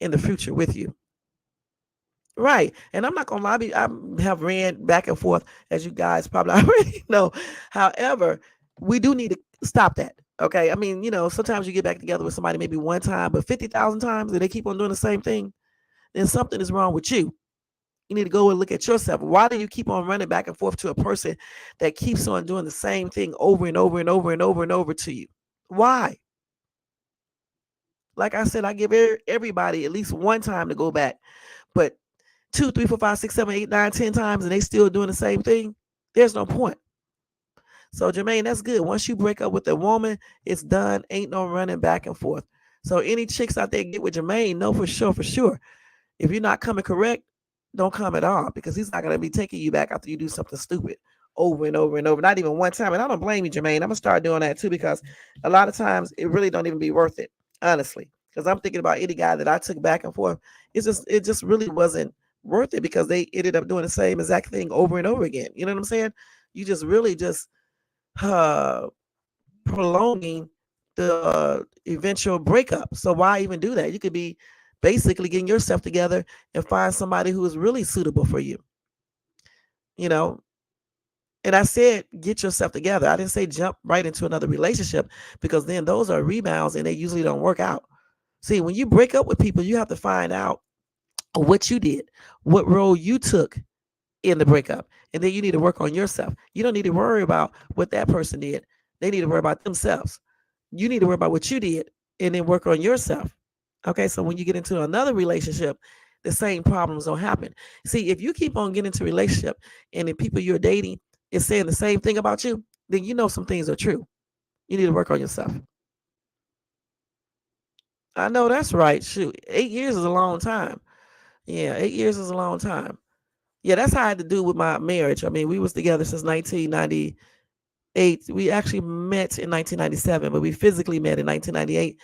in the future with you. Right. And I'm not gonna lie, I have ran back and forth, as you guys probably already know. However, we do need to stop that. Okay. I mean, sometimes you get back together with somebody maybe one time, but 50,000 times and they keep on doing the same thing, then something is wrong with you. You need to go and look at yourself. Why do you keep on running back and forth to a person that keeps on doing the same thing over and over and over and over and over to you? Why? Like I said, I give everybody at least one time to go back. But 2, 3, 4, 5, 6, 7, 8, 9, 10 times and they still doing the same thing, there's no point. So Jermaine, that's good. Once you break up with a woman, it's done. Ain't no running back and forth. So any chicks out there get with Jermaine, know for sure. If you're not coming correct, don't come at all because he's not going to be taking you back after you do something stupid over and over and over. Not even one time. And I don't blame you, Jermaine. I'm going to start doing that too because a lot of times it really don't even be worth it, honestly. Because I'm thinking about any guy that I took back and forth. It just really wasn't worth it because they ended up doing the same exact thing over and over again. You know what I'm saying? You just really just uh, prolonging the eventual breakup. So why even do that? You could be basically getting yourself together and find somebody who is really suitable for you. You know, and I said get yourself together. I didn't say jump right into another relationship because then those are rebounds and they usually don't work out. See, when you break up with people, you have to find out what you did, what role you took in the breakup. And then you need to work on yourself. You don't need to worry about what that person did. They need to worry about themselves. You need to worry about what you did and then work on yourself. Okay, so when you get into another relationship, the same problems don't happen. See, if you keep on getting into a relationship and the people you're dating is saying the same thing about you, then you know some things are true. You need to work on yourself. I know that's right. Shoot, 8 years is a long time. Yeah, 8 years is a long time. Yeah, that's how I had to do with my marriage. I mean, we was together since 1998. We actually met in 1997, but we physically met in 1998.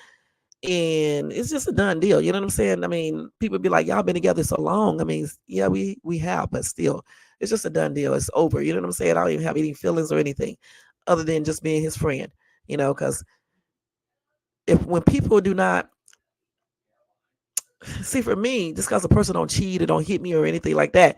And it's just a done deal. You know what I'm saying? I mean, people be like, y'all been together so long. I mean, yeah, we have, but still, it's just a done deal. It's over. You know what I'm saying? I don't even have any feelings or anything other than just being his friend, because if when people do not see for me, just because a person don't cheat or don't hit me or anything like that,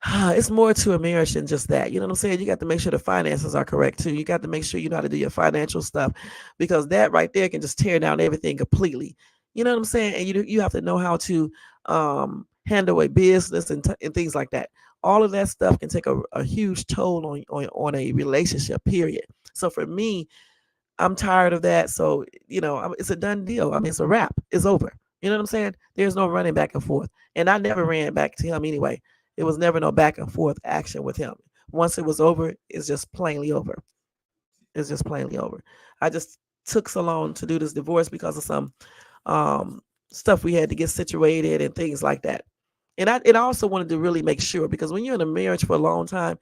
It's more to a marriage than just that. You know what I'm saying? You got to make sure the finances are correct too. You got to make sure you know how to do your financial stuff, because that right there can just tear down everything completely. You know what I'm saying? And you have to know how to handle a business and things like that. All of that stuff can take a huge toll on a relationship. Period. So for me, I'm tired of that. So, it's a done deal. I mean, it's a wrap. It's over. You know what I'm saying? There's no running back and forth. And I never ran back to him anyway. It was never no back and forth action with him. Once it was over, it's just plainly over. It's just plainly over. I just took so long to do this divorce because of some um, stuff we had to get situated and things like that. And I also wanted to really make sure, because when you're in a marriage for a long time,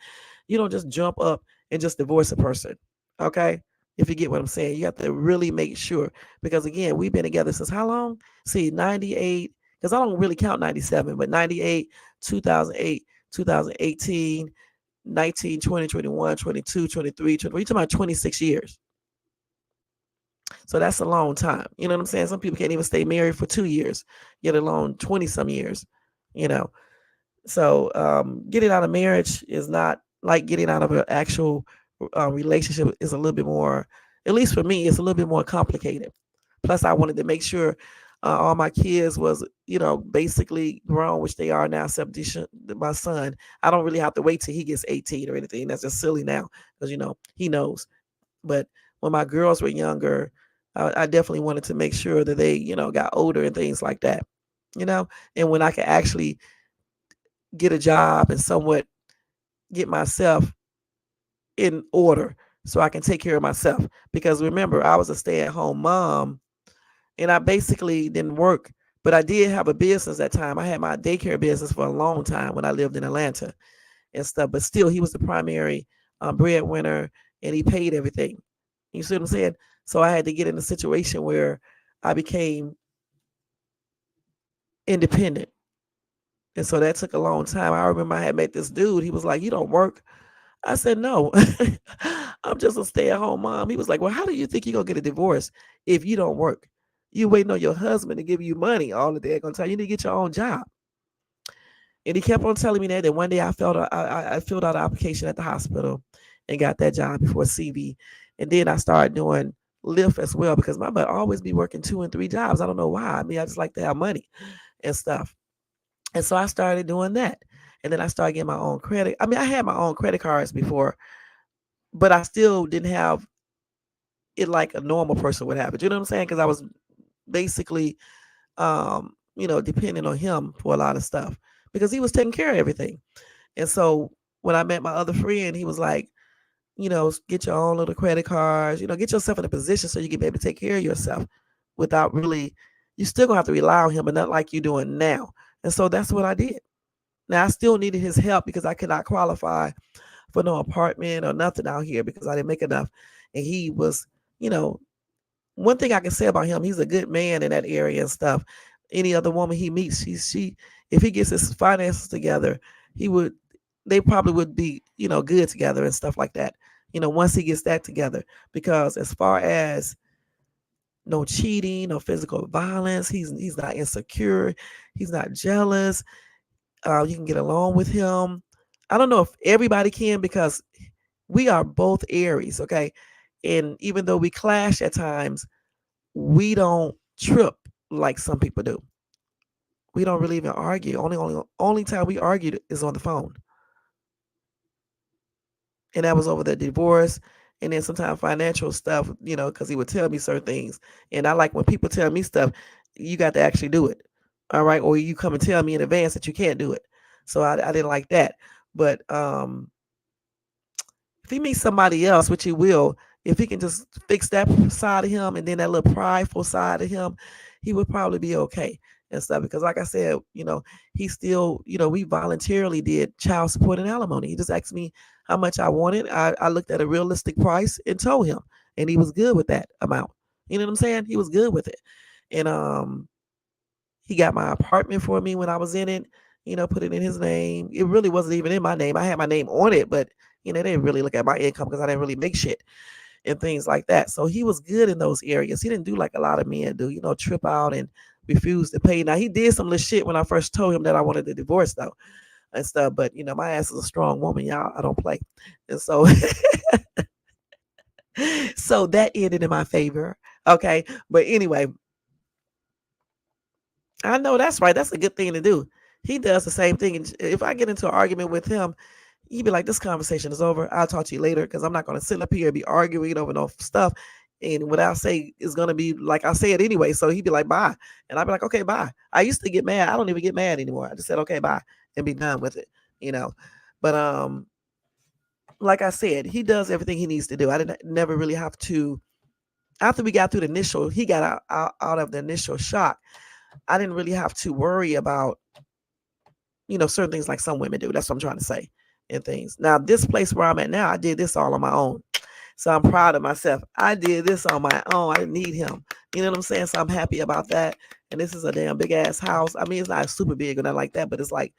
you don't just jump up and just divorce a person. Okay? If you get what I'm saying, you have to really make sure, because again, we've been together since how long? See, 98, because I don't really count 97, but 98, 2008, 2018, 19, 20, 21, 22, 23, 24. You're talking about 26 years. So that's a long time. You know what I'm saying? Some people can't even stay married for 2 years, yet alone 20 some years, you know. So getting out of marriage is not like getting out of an actual relationship. Is a little bit more, at least for me, it's a little bit more complicated. Plus, I wanted to make sure all my kids was, basically grown, which they are now, except my son. I don't really have to wait till he gets 18 or anything. That's just silly now, because, he knows. But when my girls were younger, I definitely wanted to make sure that they, got older and things like that, you know, and when I could actually get a job and somewhat get myself in order so I can take care of myself. Because remember, I was a stay at home mom and I basically didn't work, but I did have a business at that time. I had my daycare business for a long time when I lived in Atlanta and stuff, but still, he was the primary breadwinner and he paid everything. You see what I'm saying? So I had to get in a situation where I became independent. And so that took a long time. I remember I had met this dude. He was like, "You don't work?" I said, "No, I'm just a stay at home mom." He was like, "Well, how do you think you're going to get a divorce if you don't work? You waiting on your husband to give you money all the day. Going to tell you need to get your own job." And he kept on telling me that. And one day I filled out an application at the hospital and got that job before CV. And then I started doing Lyft as well, because my butt always be working 2 and 3 jobs. I don't know why. I mean, I just like to have money and stuff. And so I started doing that. And then I started getting my own credit. I mean, I had my own credit cards before, but I still didn't have it like a normal person would have it. You know what I'm saying? Because I was basically, depending on him for a lot of stuff, because he was taking care of everything. And so when I met my other friend, he was like, get your own little credit cards, get yourself in a position so you can be able to take care of yourself without really, you still gonna have to rely on him, but not like you're doing now. And so that's what I did. Now I still needed his help because I could not qualify for no apartment or nothing out here because I didn't make enough. And he was, you know, one thing I can say about him, he's a good man in that area and stuff. Any other woman he meets, she if he gets his finances together, he would they probably would be, good together and stuff like that. Once he gets that together. Because as far as no cheating, no physical violence, he's not insecure, he's not jealous. You can get along with him. I don't know if everybody can, because we are both Aries, okay? And even though we clash at times, we don't trip like some people do. We don't really even argue. Only time we argued is on the phone, and that was over the divorce, and then sometimes financial stuff. Because he would tell me certain things, and I like when people tell me stuff. You got to actually do it, all right? Or you come and tell me in advance that you can't do it. So I didn't like that, but if he meets somebody else, which he will, if he can just fix that side of him and then that little prideful side of him, he would probably be okay and stuff. Because, like I said, he still, we voluntarily did child support and alimony. He just asked me how much I wanted. I looked at a realistic price and told him, and he was good with that amount. You know what I'm saying? He was good with it, and he got my apartment for me when I was in it. Put it in his name. It really wasn't even in my name. I had my name on it, but they didn't really look at my income because I didn't really make shit and things like that. So he was good in those areas. He didn't do like a lot of men do, trip out and refuse to pay. Now he did some little shit when I first told him that I wanted a divorce though. and stuff. But my ass is a strong woman, y'all. I don't play, and so so that ended in my favor. Okay, but anyway, I know that's right. That's a good thing to do. He does the same thing. And if I get into an argument with him, he'd be like, "This conversation is over. I'll talk to you later because I'm not going to sit up here and be arguing over no stuff." And what I say is going to be like I say it anyway. So he'd be like, "Bye," and I'd be like, "Okay, bye." I used to get mad. I don't even get mad anymore. I just said, "Okay, bye," and be done with it. You know, but like I said, he does everything he needs to do. I didn't never really have to. After we got through the initial, he got out of the initial shock. I didn't really have to worry about certain things like some women do. That's what I'm trying to say and things. Now, this place where I'm at now, I did this all on my own. So I'm proud of myself. I did this on my own. I didn't need him. You know what I'm saying? So I'm happy about that. And this is a damn big ass house. I mean, it's not super big or nothing like that, but it's like,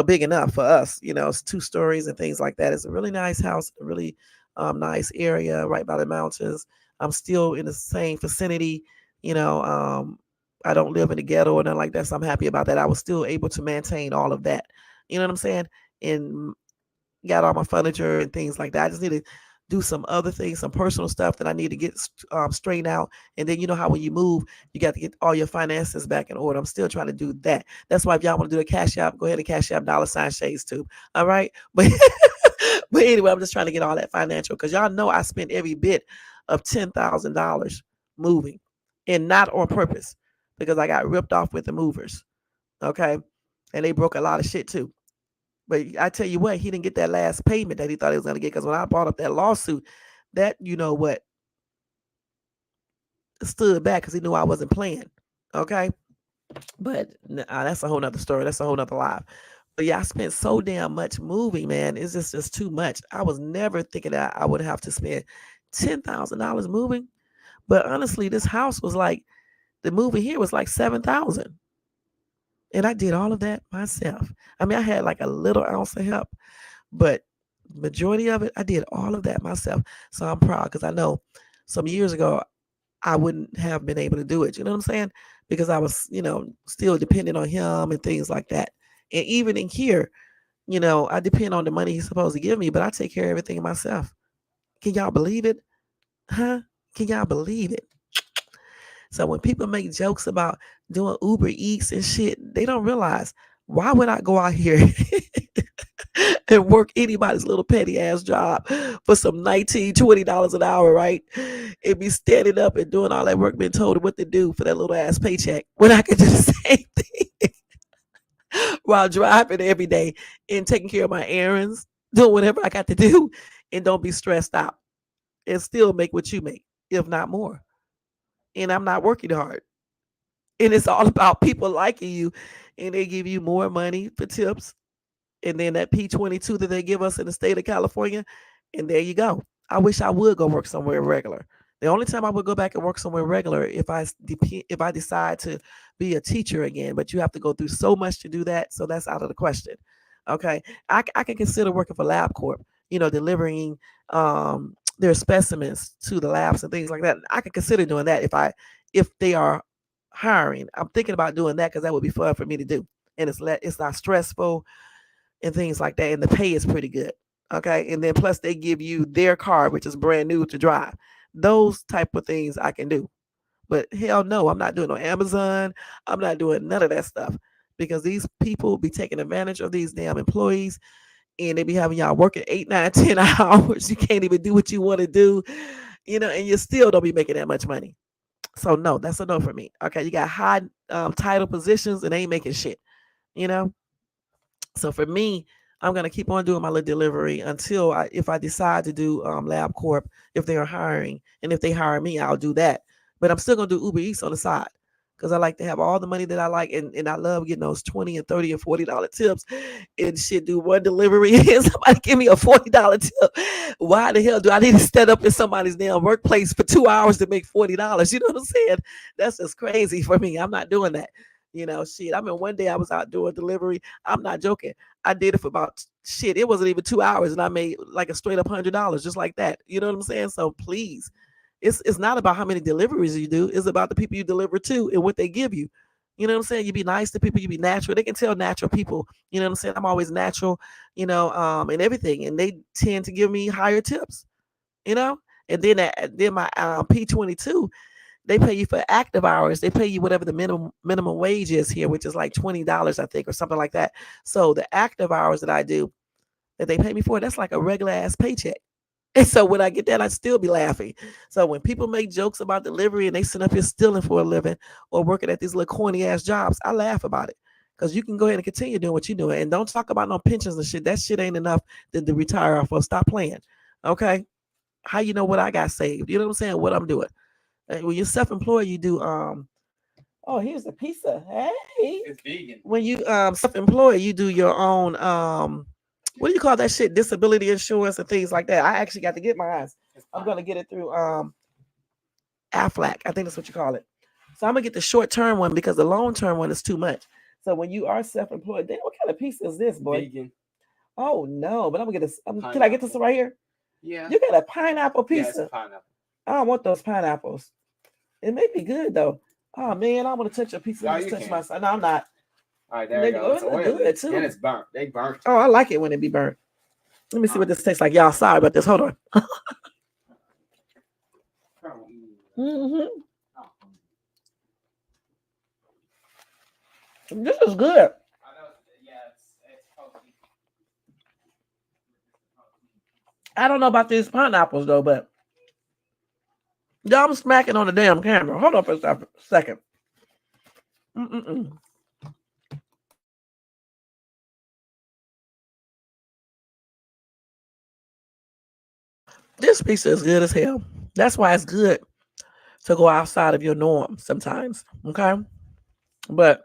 big enough for us. It's 2 stories and things like that. It's a really nice house, a really nice area right by the mountains. I'm still in the same vicinity. You know, I don't live in the ghetto or nothing like that. So I'm happy about that. I was still able to maintain all of that. You know what I'm saying? And got all my furniture and things like that. I just need to do some other things, some personal stuff that I need to get straightened out. And then you know how when you move, you got to get all your finances back in order. I'm still trying to do that. That's why if y'all want to do a cash app, go ahead and cash app $ shades too. All right, but but anyway, I'm just trying to get all that financial because y'all know I spent every bit of $10,000 moving, and not on purpose because I got ripped off with the movers. Okay, and they broke a lot of shit too. But I tell you what, he didn't get that last payment that he thought he was going to get because when I brought up that lawsuit, that what stood back because he knew I wasn't playing. Okay, but that's a whole nother story. That's a whole nother life. But yeah, I spent so damn much moving, man. It's just too much. I was never thinking that I would have to spend $10,000 moving. But honestly, this house was like the moving here was like 7,000, and I did all of that myself. I mean, I had like a little ounce of help, but majority of it, I did all of that myself. So I'm proud because I know some years ago I wouldn't have been able to do it. You know what I'm saying? Because I was, still dependent on him and things like that. And even in here, I depend on the money he's supposed to give me, but I take care of everything myself. Can y'all believe it? Huh? Can y'all believe it? So when people make jokes about doing Uber Eats and shit, they don't realize why would I go out here and work anybody's little petty ass job for some 19, $20 an hour, right? And be standing up and doing all that work, being told what to do for that little ass paycheck when I could do the same thing while driving every day and taking care of my errands, doing whatever I got to do, and don't be stressed out and still make what you make, if not more. And I'm not working hard. And it's all about people liking you and they give you more money for tips and then that P22 that they give us in the state of California, and there you go. I wish I would go work somewhere regular. The only time I would go back and work somewhere regular if I decide to be a teacher again, but you have to go through so much to do that, so that's out of the question. Okay, I can consider working for LabCorp, delivering their specimens to the labs and things like that. I can consider doing that if they are hiring. I'm thinking about doing that because that would be fun for me to do, and it's not stressful and things like that. And the pay is pretty good. Okay. And then plus they give you their car, which is brand new to drive. Those type of things I can do. But hell no, I'm not doing no Amazon. I'm not doing none of that stuff because these people be taking advantage of these damn employees and they be having y'all working 8, 9, 10 hours. You can't even do what you want to do, and you still don't be making that much money. So no, that's a no for me. Okay. You got high title positions and they ain't making shit, you know? So for me, I'm gonna keep on doing my little delivery until if I decide to do LabCorp, if they are hiring, and if they hire me, I'll do that. But I'm still gonna do Uber Eats on the side because I like to have all the money that I like, and I love getting those 20 and 30 and $40 tips, and shit. Do one delivery and somebody give me a $40 tip. Why the hell do I need to stand up in somebody's damn workplace for 2 hours to make $40? You know what I'm saying? That's just crazy for me. I'm not doing that. Shit. I mean, one day I was out doing delivery. I'm not joking. I did it for about shit. It wasn't even 2 hours, and I made like a straight up $100 just like that. You know what I'm saying? So please, it's not about how many deliveries you do. It's about the people you deliver to and what they give you. You know what I'm saying? You be nice to people, you be natural. They can tell natural people, you know what I'm saying? I'm always natural, and everything. And they tend to give me higher tips, you know? And then my P22, they pay you for active hours. They pay you whatever the minimum wage is here, which is like $20, I think, or something like that. So the active hours that I do that they pay me for, that's like a regular ass paycheck. And so when I get that, I still be laughing. So when people make jokes about delivery and they sit up here stealing for a living or working at these little corny ass jobs, I laugh about it. Because you can go ahead and continue doing what you're doing. And don't talk about no pensions and shit. That shit ain't enough to retire off of. Stop playing. Okay? How you know what I got saved? You know what I'm saying? What I'm doing. When you're self-employed, you do oh, here's a pizza. Hey. It's vegan. When you self-employed, you do your own what do you call that shit? Disability insurance and things like that. I actually got to get mine. I'm gonna get it through Aflac. I think that's what you call it. So I'm gonna get the short term one because the long term one is too much. So when you are self-employed, then what kind of pizza is this, boy? Vegan. Oh no, but I'm gonna get this. Can I get this right here? Yeah. You got a pineapple Yeah, it's pizza. a pineapple. I don't want those pineapples. It may be good though. Oh man, I want to touch your pizza. No, Just you touch can. my side. No, I'm not. All right, there you go. It's It look oily. good too. And it's burnt. They burnt. Oh, I like it when it be burnt. Let me see what this tastes like. Y'all, sorry about this. Hold on. hmm This is good. I don't know about these pineapples though, but y'all, I'm smacking on the damn camera. Hold on for a second. Mm-mm-mm. This pizza is good as hell. That's why it's good to go outside of your norm sometimes. Okay, but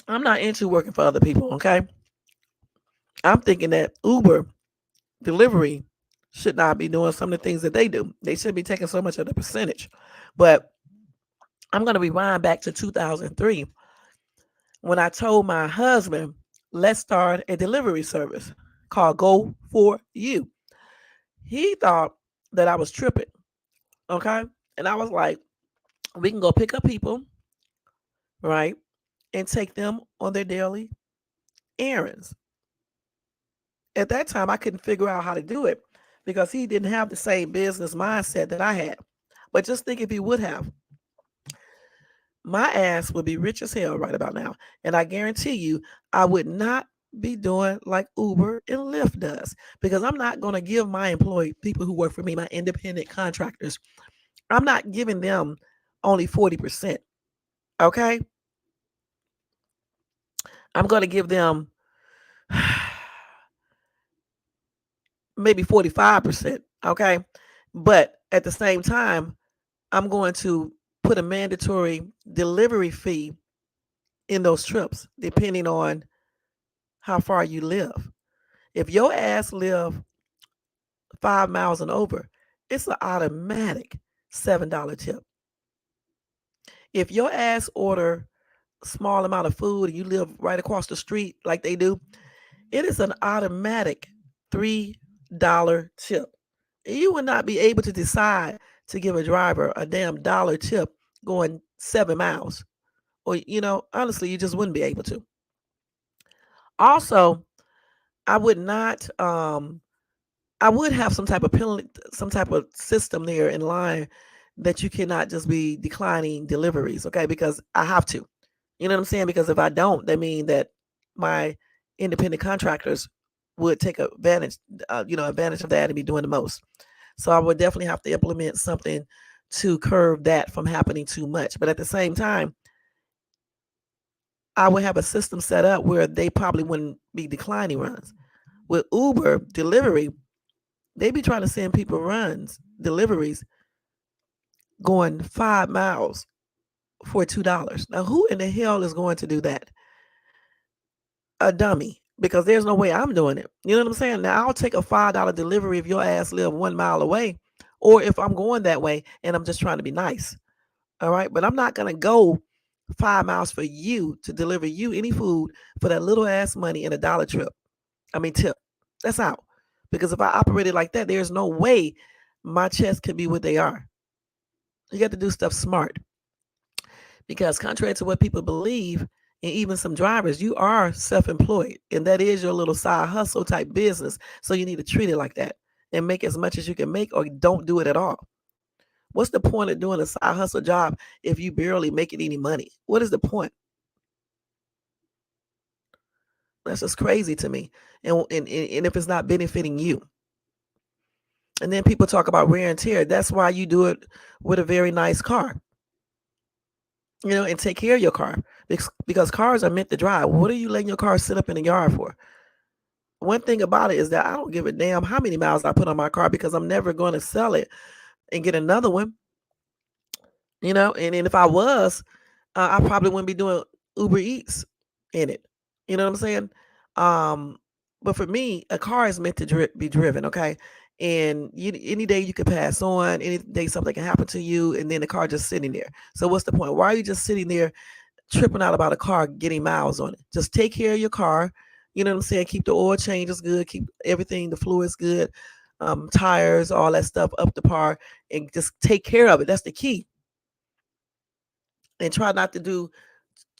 I'm not into working for other people. Okay, I'm thinking that Uber delivery should not be doing some of the things that they do. They should be taking so much of the percentage. But I'm going to rewind back to 2003 when I told my husband, let's start a delivery service called Go For You. He thought that I was tripping. Okay. And I was like, we can go pick up people, right? And take them on their daily errands. At that time, I couldn't figure out how to do it because he didn't have the same business mindset that I had. But just think if he would have, my ass would be rich as hell right about now. And I guarantee you, I would not be doing like Uber and Lyft does because I'm not going to give my employee, people who work for me, my independent contractors, I'm not giving them only 40%. Okay. I'm going to give them maybe 45%. Okay. But at the same time, I'm going to put a mandatory delivery fee in those trips, depending on how far you live. If your ass live 5 miles and over, it's an automatic $7 tip. If your ass order a small amount of food and you live right across the street like they do, it is an automatic $3 tip. You would not be able to decide to give a driver a damn dollar tip going 7 miles. Or, honestly, you just wouldn't be able to. Also, I would not I would have some type of penalty, some type of system there in line that you cannot just be declining deliveries, okay? Because I have to. You know what I'm saying? Because if I don't, that means that my independent contractors would take advantage of that and be doing the most. So I would definitely have to implement something to curb that from happening too much. But at the same time, I would have a system set up where they probably wouldn't be declining runs. With Uber delivery, they be trying to send people runs, deliveries, going 5 miles for $2. Now, who in the hell is going to do that? A dummy, because there's no way I'm doing it. You know what I'm saying? Now, I'll take a $5 delivery if your ass live 1 mile away, or if I'm going that way and I'm just trying to be nice. All right, but I'm not gonna go 5 miles for you to deliver you any food for that little ass money in a dollar trip. I mean tip. That's out. Because if I operated like that, there's no way my checks could be what they are. You got to do stuff smart because, contrary to what people believe, and even some drivers, you are self employed and that is your little side hustle type business. So you need to treat it like that and make as much as you can make or don't do it at all. What's the point of doing a side hustle job if you barely making any money? What is the point? That's just crazy to me. And if it's not benefiting you. And then people talk about wear and tear. That's why you do it with a very nice car, and take care of your car because cars are meant to drive. What are you letting your car sit up in the yard for? One thing about it is that I don't give a damn how many miles I put on my car because I'm never going to sell it and get another one. And if I was, I probably wouldn't be doing Uber Eats in it. You know what I'm saying? Um, but for me, a car is meant to be driven, okay? And any day you could pass on, any day something can happen to you, and then the car just sitting there. So what's the point? Why are you just sitting there tripping out about a car getting miles on it? Just take care of your car. You know what I'm saying? Keep the oil changes good, keep everything, the fluids good, tires, all that stuff up to par, and just take care of it. That's the key. And try not to do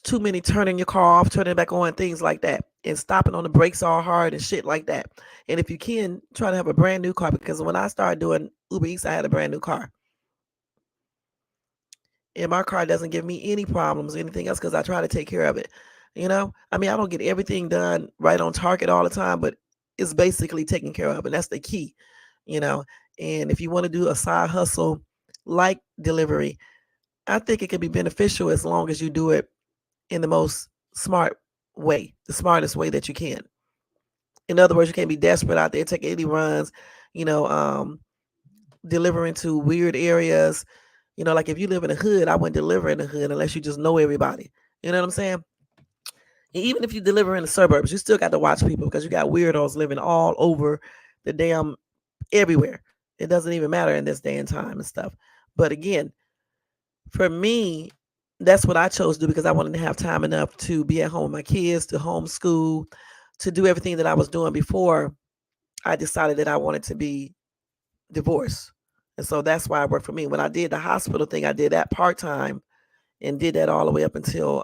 too many turning your car off, turning it back on, things like that, and stopping on the brakes all hard and shit like that. And if you can, try to have a brand new car because when I started doing Uber Eats, I had a brand new car. And my car doesn't give me any problems, anything else, because I try to take care of it. I mean, I don't get everything done right on target all the time, but it's basically taken care of, and that's the key. You know, and if you want to do a side hustle like delivery, I think it can be beneficial as long as you do it in the most smart way, the smartest way that you can. In other words, you can't be desperate out there taking any runs, you know, um, delivering to weird areas. Like if you live in the hood, I wouldn't deliver in the hood unless you just know everybody. You know what I'm saying? And even if you deliver in the suburbs, you still got to watch people because you got weirdos living all over the damn everywhere. It doesn't even matter in this day and time and stuff. But again, for me, that's what I chose to do because I wanted to have time enough to be at home with my kids, to homeschool, to do everything that I was doing before I decided that I wanted to be divorced. And so that's why it worked for me. When I did the hospital thing, I did that part time and did that all the way up until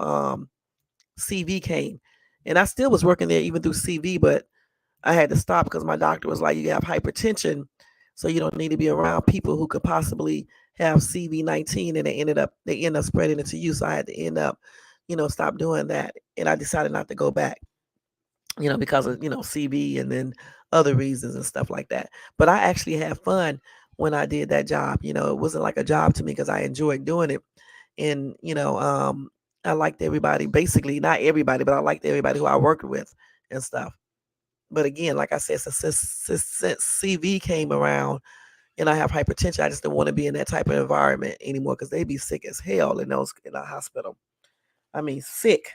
CV came. And I still was working there even through CV, but I had to stop because my doctor was like, you have hypertension, so you don't need to be around people who could possibly have CV-19, and they end up spreading it to you. So I had to end up, stop doing that, and I decided not to go back, because of CV and then other reasons and stuff like that. But I actually had fun when I did that job. It wasn't like a job to me because I enjoyed doing it, and I liked everybody. Basically, not everybody, but I liked everybody who I worked with and stuff. But again, like I said, since CV came around and I have hypertension, I just don't want to be in that type of environment anymore because they be sick as hell in the hospital. I mean, sick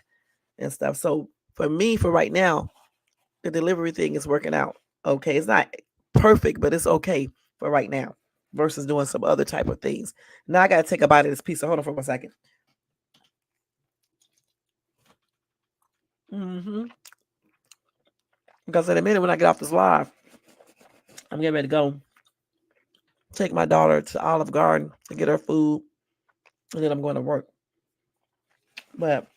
and stuff. So for me, for right now, the delivery thing is working out okay. It's not perfect, but it's okay for right now versus doing some other type of things. Now I got to take a bite of this pizza. Hold on for 1 second. Because in a minute when I get off this live, I'm getting ready to go take my daughter to Olive Garden to get her food, and then I'm going to work. But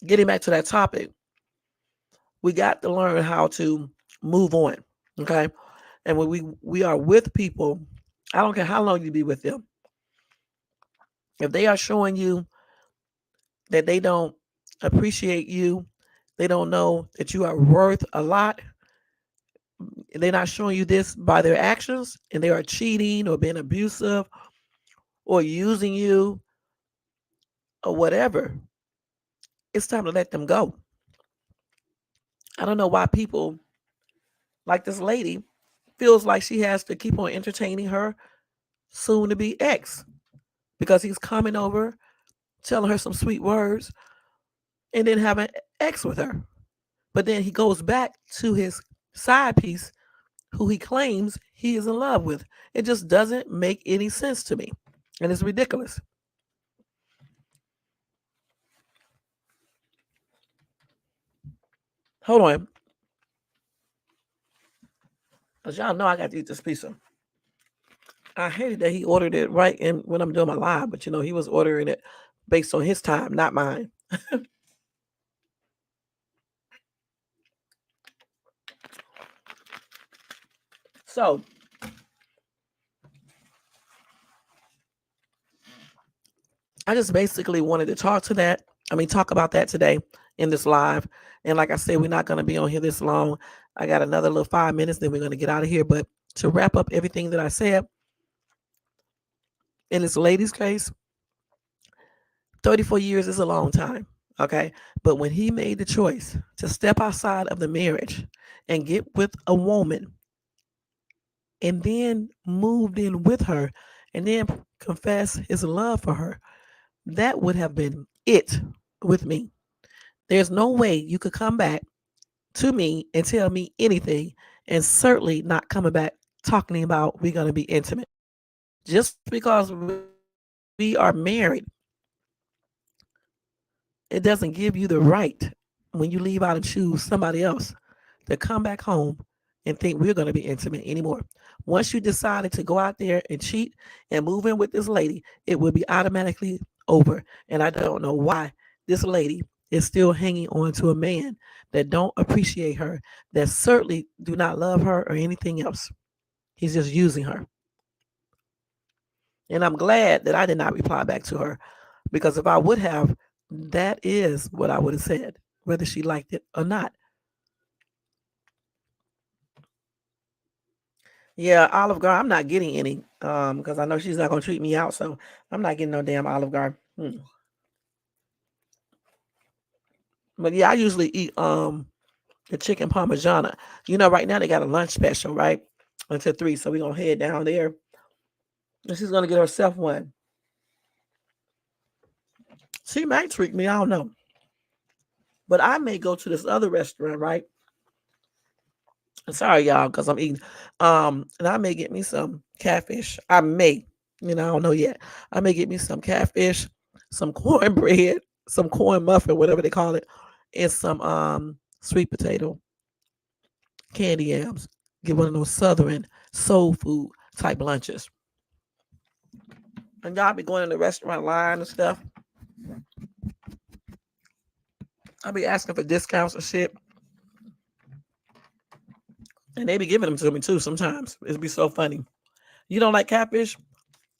getting back to that topic, we got to learn how to move on. Okay. And when we are with people, I don't care how long you be with them. If they are showing you that they don't appreciate you, they don't know that you are worth a lot, they're not showing you this by their actions, and they are cheating or being abusive or using you or whatever, it's time to let them go. I don't know why people like this lady feels like she has to keep on entertaining her soon to be ex because he's coming over, telling her some sweet words, and then having ex with her. But then he goes back to his side piece who he claims he is in love with. It just doesn't make any sense to me. And it's ridiculous. Hold on. Because y'all know I got to eat this pizza. I hated that he ordered it right in when I'm doing my live, but he was ordering it based on his time, not mine. So I just basically wanted to talk about that today in this live. And like I said, we're not going to be on here this long. I got another little 5 minutes, then we're going to get out of here. But to wrap up everything that I said, in this lady's case, 34 years is a long time. Okay. But when he made the choice to step outside of the marriage and get with a woman and then moved in with her and then confess his love for her, that would have been it with me. There's no way you could come back to me and tell me anything, and certainly not coming back talking about we're going to be intimate. Just because we are married, it doesn't give you the right when you leave out and choose somebody else to come back home and think we're going to be intimate anymore. Once you decided to go out there and cheat and move in with this lady, it will be automatically over. And I don't know why this lady is still hanging on to a man that don't appreciate her, that certainly do not love her or anything else. He's just using her. And I'm glad that I did not reply back to her, because if I would have, that is what I would have said, whether she liked it or not. Yeah, Olive Garden. I'm not getting any because I know she's not gonna treat me out, so I'm not getting no damn Olive Garden. But yeah, I usually eat the chicken parmigiana. Right now they got a lunch special, right? Until 3, so we're gonna head down there. And she's gonna get herself one. She might treat me, I don't know. But I may go to this other restaurant, right? Sorry, y'all, because I'm eating. And I may get me some catfish. I may, I don't know yet. I may get me some catfish, some cornbread, some corn muffin, whatever they call it, and some sweet potato candy yams. Get one of those southern soul food type lunches. And y'all be going in the restaurant line and stuff. I be asking for discounts and shit, and they be giving them to me too. Sometimes it'd be so funny. You don't like catfish?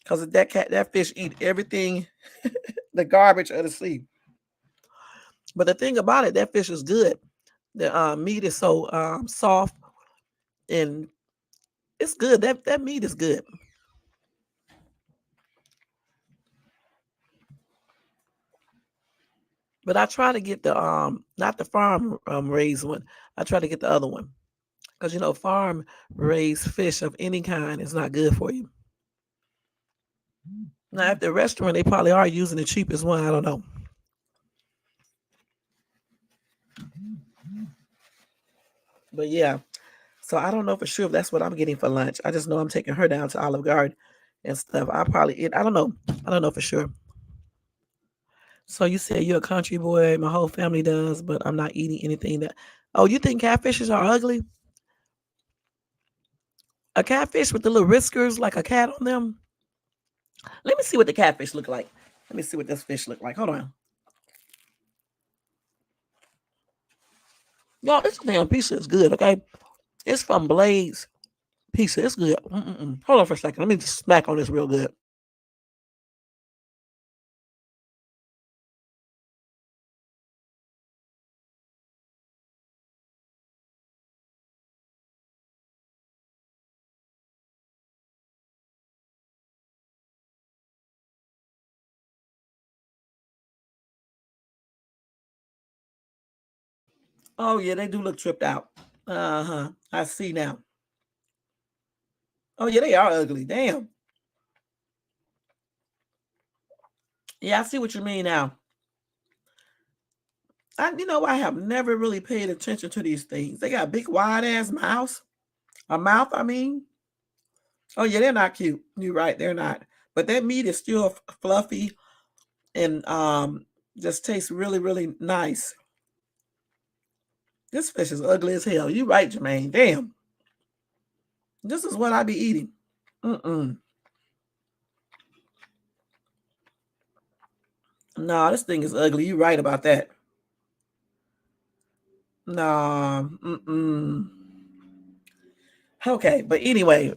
Because that fish eat everything, the garbage of the sea. But the thing about it, that fish is good. The meat is so soft and it's good. That meat is good. But I try to get the not the farm raised one. I try to get the other one because farm raised fish of any kind is not good for you. Now at the restaurant they probably are using the cheapest one. I don't know. But yeah, so I don't know for sure if that's what I'm getting for lunch. I just know I'm taking her down to Olive Garden and stuff. I probably eat. I don't know. I don't know for sure. So you said you're a country boy. My whole family does, but I'm not eating anything that. Oh, you think catfishes are ugly? A catfish with the little whiskers like a cat on them. Let me see what the catfish look like. Let me see what this fish look like. Hold on. Y'all, this damn pizza is good. Okay, it's from Blaze Pizza. It's good. Mm-mm-mm. Hold on for a second. Let me just smack on this real good. Oh yeah, they do look tripped out. Uh huh. I see now. Oh yeah, they are ugly. Damn. Yeah, I see what you mean now. I have never really paid attention to these things. They got big wide ass mouths. A mouth, I mean. Oh yeah, they're not cute. You're right, they're not. But that meat is still fluffy and just tastes really, really nice. This fish is ugly as hell. You right, Jermaine. Damn. This is what I be eating. Mm-mm. Nah, this thing is ugly. You right about that. Nah. Mm-mm. Okay, but anyway,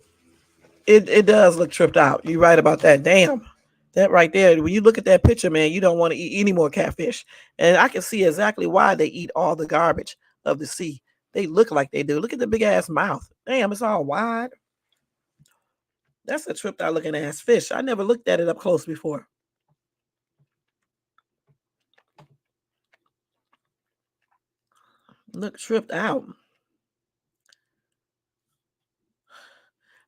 it does look tripped out. You right about that. Damn. That right there. When you look at that picture, man, you don't want to eat any more catfish. And I can see exactly why they eat all the garbage of the sea. They look like they do. Look at the big ass mouth. Damn, it's all wide. That's a tripped out looking ass fish. I never looked at it up close before. Look tripped out.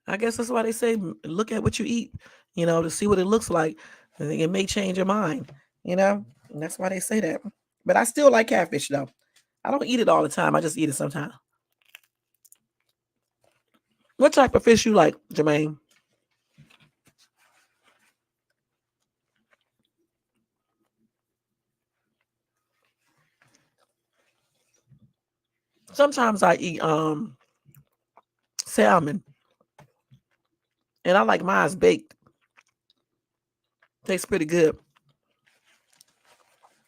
I guess that's why they say look at what you eat, to see what it looks like. I think it may change your mind, and that's why they say that. But I still like catfish though. I don't eat it all the time. I just eat it sometimes. What type of fish you like, Jermaine? Sometimes I eat salmon, and I like mine's baked. Tastes pretty good.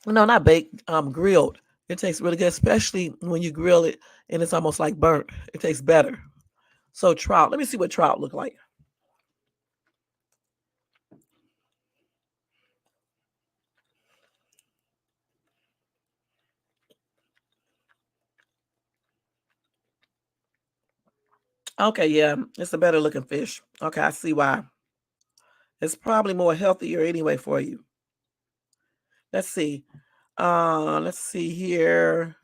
No, not baked. Grilled. It tastes really good, especially when you grill it and it's almost like burnt. It tastes better. So trout. Let me see what trout look like. Okay, yeah, it's a better looking fish. Okay, I see why. It's probably more healthier anyway for you. Let's see. Let's see here.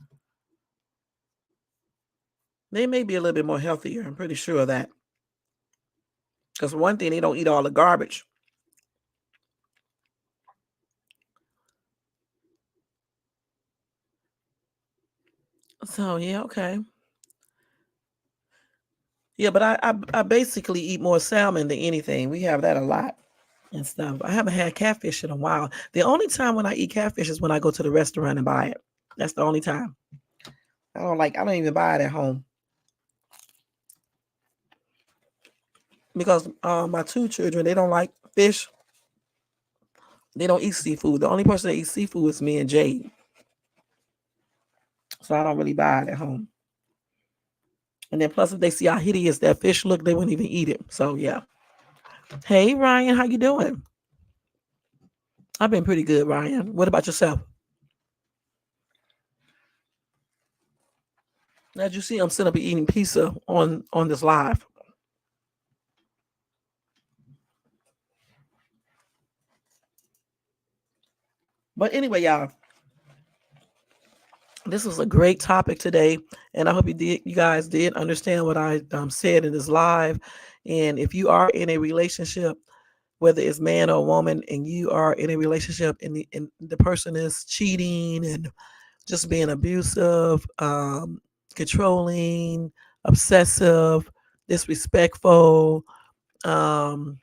They may be a little bit more healthier. I'm pretty sure of that. Because one thing, they don't eat all the garbage. So yeah, okay. Yeah, but I basically eat more salmon than anything. We have that a lot and stuff. I haven't had catfish in a while. The only time when I eat catfish is when I go to the restaurant and buy it. That's the only time. I don't even buy it at home because my two children, they don't like fish. They don't eat seafood. The only person that eats seafood is me and Jade. So I don't really buy it at home. And then plus if they see how hideous that fish look, they wouldn't even eat it. So yeah. Hey Ryan, how you doing? I've been pretty good, Ryan. What about yourself? As you see, I'm sitting up eating pizza on this live. But anyway, y'all, this was a great topic today, and I hope you guys did understand what I said in this live. And if you are in a relationship, whether it's man or woman, and you are in a relationship, and the person is cheating and just being abusive, controlling, obsessive, disrespectful, um,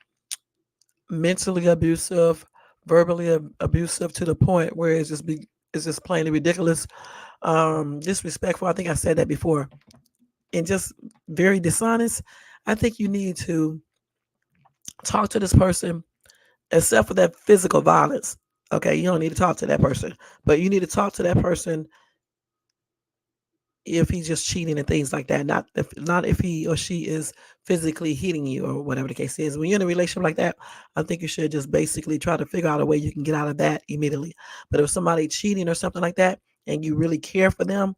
mentally abusive, verbally abusive to the point where it's just plainly ridiculous, disrespectful. I think I said that before, and just very dishonest. I think you need to talk to this person, except for that physical violence. Okay, you don't need to talk to that person, but you need to talk to that person if he's just cheating and things like that. Not if he or she is physically hitting you or whatever the case is. When you're in a relationship like that, I think you should just basically try to figure out a way you can get out of that immediately. But if somebody cheating or something like that and you really care for them,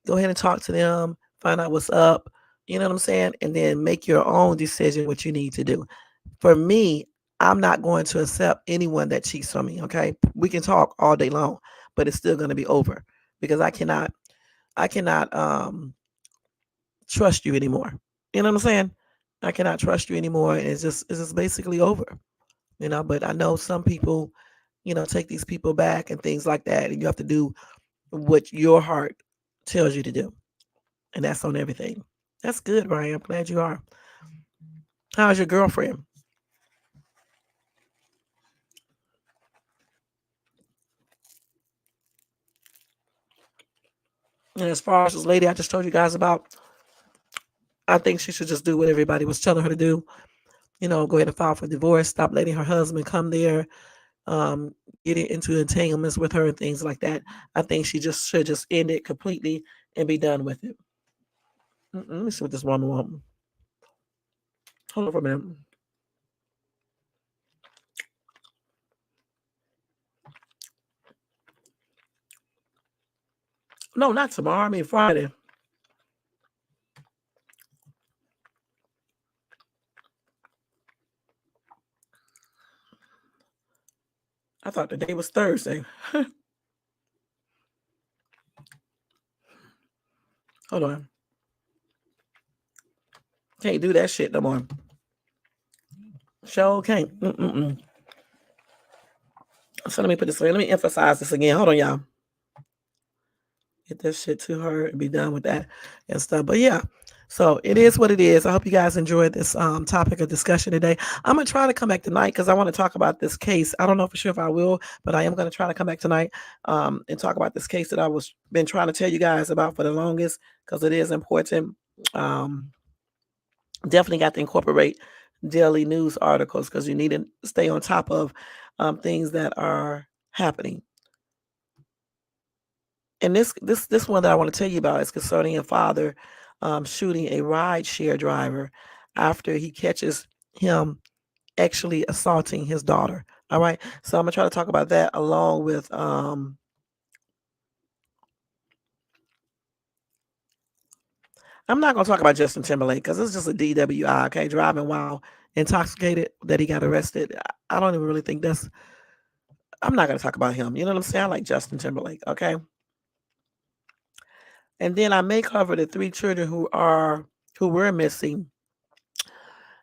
go ahead and talk to them, find out what's up, you know what I'm saying? And then make your own decision what you need to do. For me, I'm not going to accept anyone that cheats on me, okay? We can talk all day long, but it's still going to be over because I cannot trust you anymore. You know what I'm saying? I cannot trust you anymore. It's just basically over. But I know some people, take these people back and things like that, and you have to do what your heart tells you to do, and that's on everything. That's good, Ryan. I'm glad you are. How's your girlfriend? And as far as this lady I just told you guys about, I think she should just do what everybody was telling her to do. Go ahead and file for divorce. Stop letting her husband come there. um, getting into entanglements with her and things like that. I think she just should just end it completely and be done with it. Let me see what this woman wants. Hold on for a minute. No, not tomorrow. I mean Friday. I thought the day was Thursday. Hold on. Can't do that shit no more. Show can't. Mm-mm-mm. So let me put this in. Let me emphasize this again. Hold on, y'all. Get that shit to her and be done with that and stuff. But yeah, so it is what it is. I hope you guys enjoyed this topic of discussion today. I'm gonna try to come back tonight because I want to talk about this case. I don't know for sure if I will, but I am gonna try to come back tonight and talk about this case that I was been trying to tell you guys about for the longest because it is important. Um, Definitely got to incorporate daily news articles because you need to stay on top of things that are happening. And this one that I want to tell you about is concerning a father shooting a ride share driver after he catches him actually assaulting his daughter. All right, so I'm gonna try to talk about that along with I'm not gonna talk about Justin Timberlake because it's just a DWI, okay, driving while intoxicated that he got arrested. I don't even really think that's. I'm not gonna talk about him. You know what I'm saying? I like Justin Timberlake, okay. And then I may cover the three children who were missing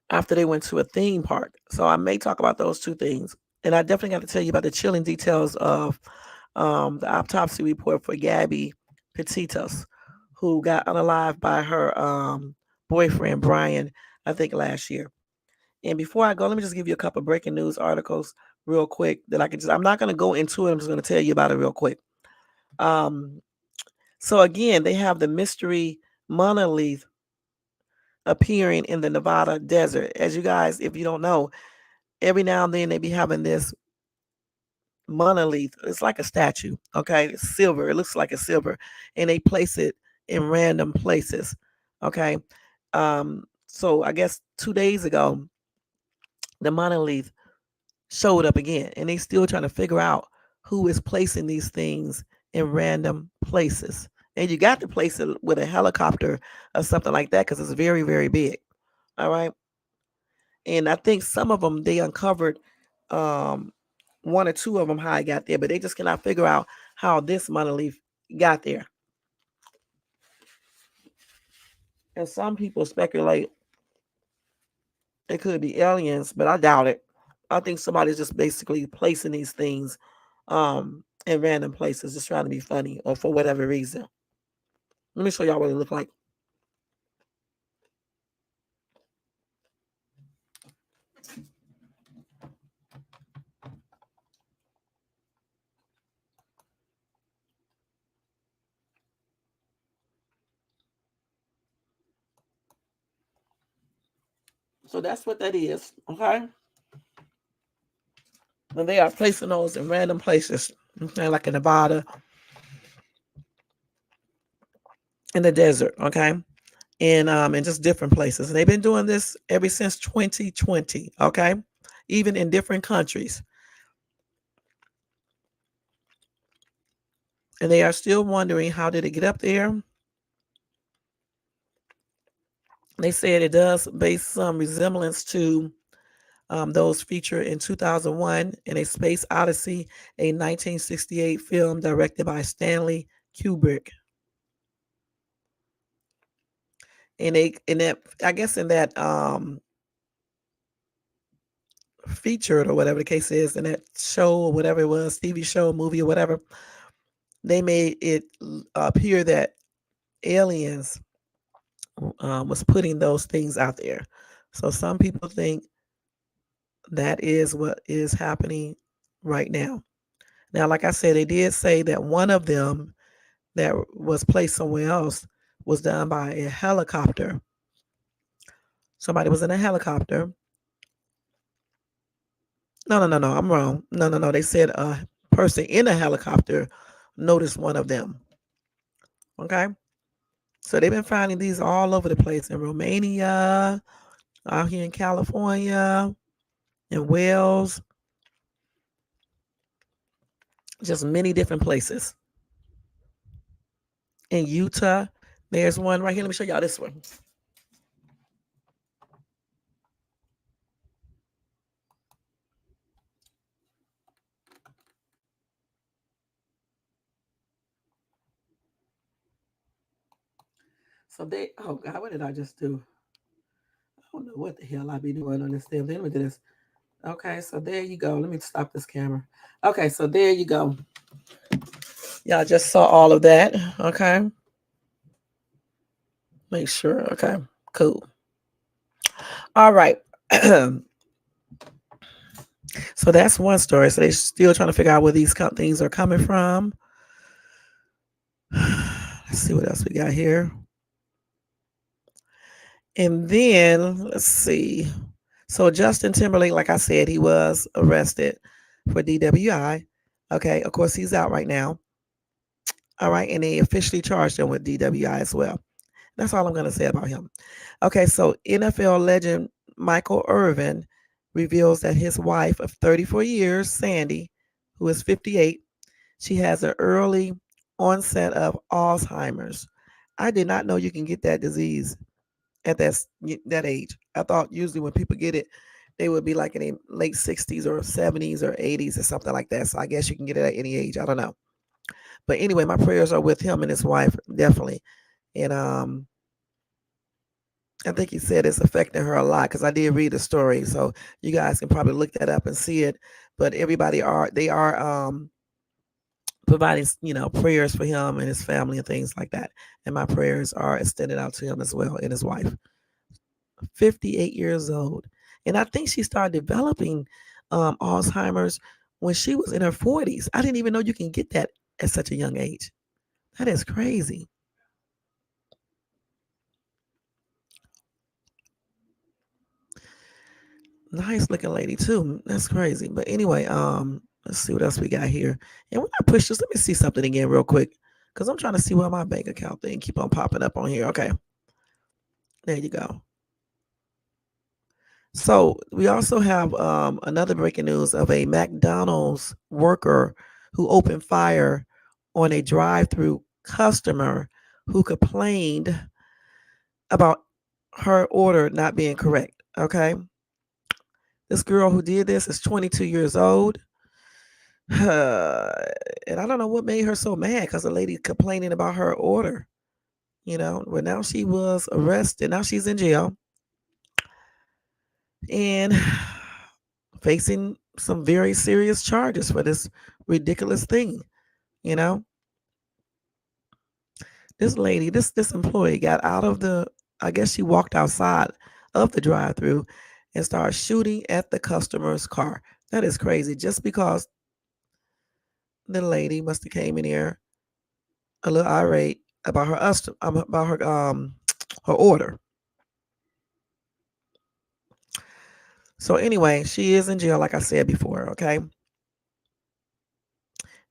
after they went to a theme park. So I may talk about those two things. And I definitely got to tell you about the chilling details of the autopsy report for Gabby Petitos, who got unalived by her boyfriend, Brian, I think last year. And before I go, let me just give you a couple of breaking news articles real quick that I can just, I'm not going to go into it. I'm just going to tell you about it real quick. Um, so again, they have the mystery monolith appearing in the Nevada desert. As you guys, if you don't know, every now and then they be having this monolith. It's like a statue, okay? It's silver. It looks like a silver, and they place it in random places, okay? So I guess 2 days ago, the monolith showed up again, and they still trying to figure out who is placing these things in random places. And you got to place it with a helicopter or something like that because it's very, very big. All right. And I think some of them they uncovered um, one or two of them how it got there, but they just cannot figure out how this monolith got there. And some people speculate it could be aliens, but I doubt it. I think somebody's just basically placing these things in random places, just trying to be funny or for whatever reason. Let me show y'all what it look like. So that's what that is, okay? And they are placing those in random places, okay, like in Nevada, in the desert, okay, and in just different places. And they've been doing this ever since 2020, okay, even in different countries, and they are still wondering how did it get up there. They said it does base some resemblance to those featured in 2001 in A Space Odyssey, a 1968 film directed by Stanley Kubrick. And they in that I guess in that featured or whatever the case is in that show or whatever it was, TV show, movie or whatever, they made it appear that aliens was putting those things out there. So some people think that is what is happening right now. Now, like I said, they did say that one of them that was placed somewhere else was done by a helicopter. Somebody was in a helicopter No, no, no, no. I'm wrong. No, no, no. They said a person in a helicopter noticed one of them. Okay. So they've been finding these all over the place in Romania, out here in California, in Wales, just many different places. In Utah, there's one right here. Let me show y'all this one. So they, oh God, what did I just do? I don't know what the hell I be doing on this thing. Let me do this. Okay, so there you go. Let me stop this camera. Okay, so there you go. Y'all just saw all of that. Okay, make sure. Okay, cool. All right. So that's one story. So they're still trying to figure out where these things are coming from. Let's see what else we got here. And then let's see. So Justin Timberlake, like I said, he was arrested for DWI. Okay, of course he's out right now. All right, and they officially charged him with DWI as well. That's all I'm going to say about him. Okay, so NFL legend Michael Irvin reveals that his wife of 34 years, Sandy, who is 58, she has an early onset of Alzheimer's. I did not know you can get that disease at that age. I thought usually when people get it, they would be like in their late 60s or 70s or 80s or something like that. So I guess you can get it at any age. I don't know. But anyway, my prayers are with him and his wife, definitely. And I think he said it's affecting her a lot because I did read the story. So you guys can probably look that up and see it. But everybody are providing prayers for him and his family and things like that. And my prayers are extended out to him as well and his wife. 58 years old. And I think she started developing Alzheimer's when she was in her 40s. I didn't even know you can get that at such a young age. That is crazy. Nice looking lady too. That's crazy. But anyway, let's see what else we got here. And when I push this, let me see something again real quick. Because I'm trying to see why my bank account thing keep on popping up on here. Okay. There you go. So we also have another breaking news of a McDonald's worker who opened fire on a drive-through customer who complained about her order not being correct. Okay, this girl who did this is 22 years old, and I don't know what made her so mad because the lady complaining about her order. Well now she was arrested. Now she's in jail and facing some very serious charges for this ridiculous thing. You know, this lady, this employee got out of the. I guess she walked outside of the drive-through and started shooting at the customer's car. That is crazy. Just because the lady must have came in here a little irate about her order. So anyway, she is in jail, like I said before. Okay,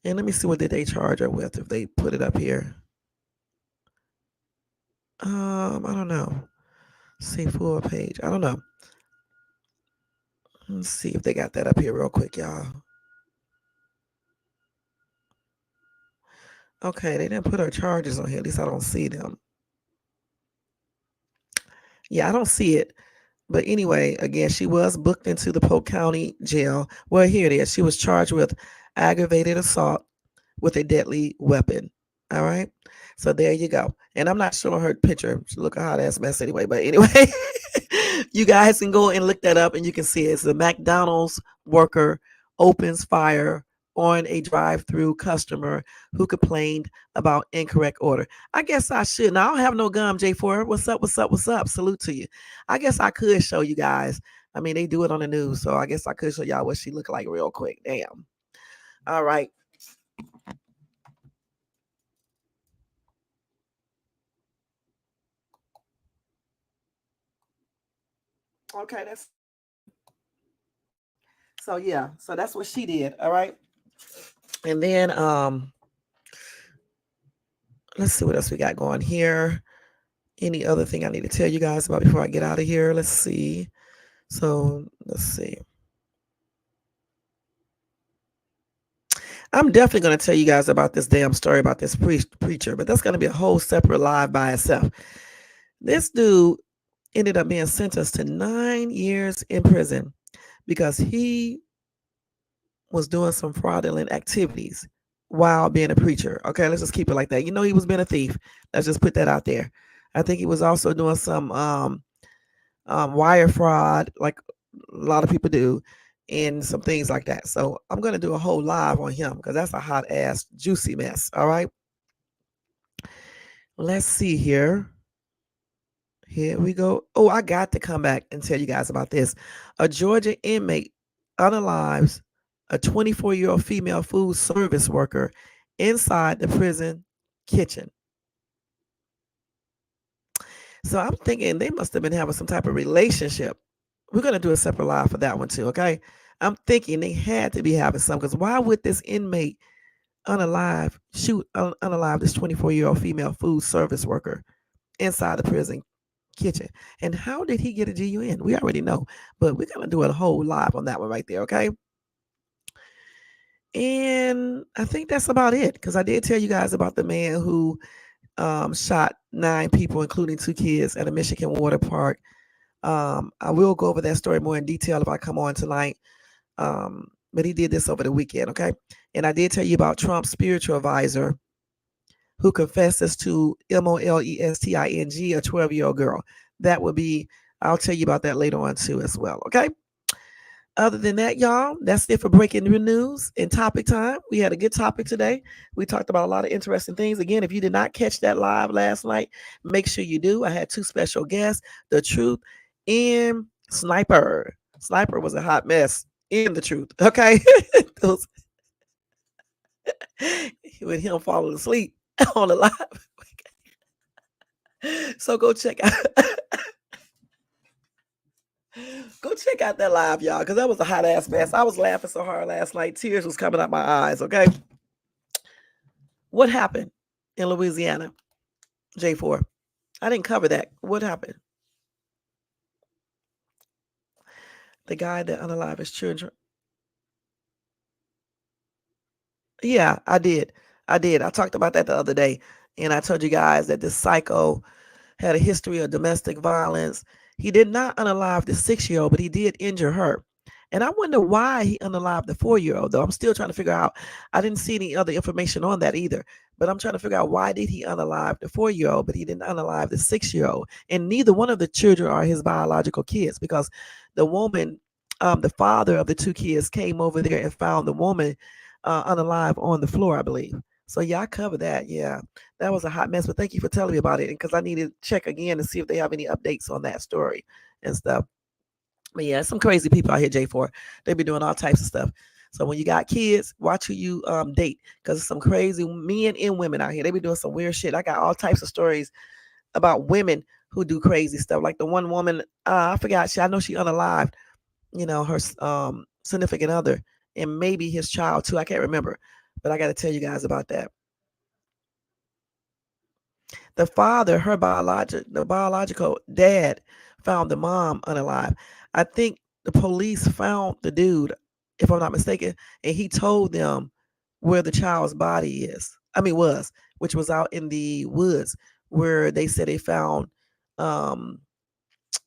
and let me see what did they charge her with if they put it up here. I don't know. See full page. I don't know. Let's see if they got that up here real quick, y'all. Okay, they didn't put her charges on here. At least I don't see them. Yeah, I don't see it. But anyway, again, she was booked into the Polk County Jail. Well, here it is. She was charged with aggravated assault with a deadly weapon. All right. So there you go. And I'm not showing her picture. She look a hot ass mess anyway. But anyway, you guys can go and look that up and you can see it. It's a McDonald's worker opens fire on a drive-through customer who complained about incorrect order. I guess I should. Now I don't have no gum, J4. What's up? What's up? What's up? Salute to you. I guess I could show you guys. I mean, they do it on the news, so I guess I could show y'all what she looked like real quick. Damn. All right. Okay, that's So yeah, so that's what she did. All right. And then let's see what else we got going here. Any other thing I need to tell you guys about before I get out of here? Let's see. So let's see. I'm definitely going to tell you guys about this damn story about this preacher, but that's going to be a whole separate live by itself. This dude ended up being sentenced to 9 years in prison because he was doing some fraudulent activities while being a preacher. Okay, let's just keep it like that. You know, he was being a thief. Let's just put that out there. I think he was also doing some wire fraud, like a lot of people do, and some things like that. So I'm gonna do a whole live on him because that's a hot ass juicy mess. All right, let's see here. Here we go. Oh, I got to come back and tell you guys about this. A Georgia inmate unalives a 24-year-old female food service worker inside the prison kitchen. So I'm thinking they must have been having some type of relationship. We're going to do a separate live for that one too, okay? I'm thinking they had to be having some because why would this inmate unalive this 24-year-old female food service worker inside the prison kitchen? And how did he get a GUN? We already know, but we're going to do a whole live on that one right there, okay? And I think that's about it because I did tell you guys about the man who shot 9 people, including 2 kids, at a Michigan water park. I will go over that story more in detail if I come on tonight. But he did this over the weekend, okay? And I did tell you about Trump's spiritual advisor who confesses to molesting a 12-year-old girl. That would be, I'll tell you about that later on too as well, okay? Other than that, y'all, that's it for breaking news and topic time. We had a good topic today. We talked about a lot of interesting things. Again, if you did not catch that live last night, make sure you do. I had 2 special guests, The Truth and Sniper. Sniper was a hot mess in The Truth, okay? Those, with him falling asleep on the live. So go check out that live, y'all, because that was a hot ass mess. I was laughing so hard last night, tears was coming out my eyes. Okay, what happened in Louisiana? J4. I didn't cover that. What happened? The guy that unalived his children. Yeah, I did. I did. I talked about that the other day, and I told you guys that this psycho had a history of domestic violence. He did not unalive the 6-year-old, but he did injure her. And I wonder why he unalived the 4-year-old, though. I'm still trying to figure out. I didn't see any other information on that either. But I'm trying to figure out why did he unalive the 4-year-old, but he didn't unalive the 6-year-old. And neither one of the children are his biological kids because the woman, the father of the 2 kids, came over there and found the woman unalive on the floor, I believe. So yeah, I covered that. Yeah, that was a hot mess. But thank you for telling me about it, because I need to check again to see if they have any updates on that story and stuff. But yeah, some crazy people out here, J4. They be doing all types of stuff. So when you got kids, watch who you date, because some crazy men and women out here. They be doing some weird shit. I got all types of stories about women who do crazy stuff. Like the one woman, I forgot. I know she unalived, her significant other, and maybe his child too. I can't remember, but I got to tell you guys about that. The father, the biological dad, found the mom unalive. I think the police found the dude, if I'm not mistaken, and he told them where the child's body is. I mean, which was out in the woods, where they said they found um,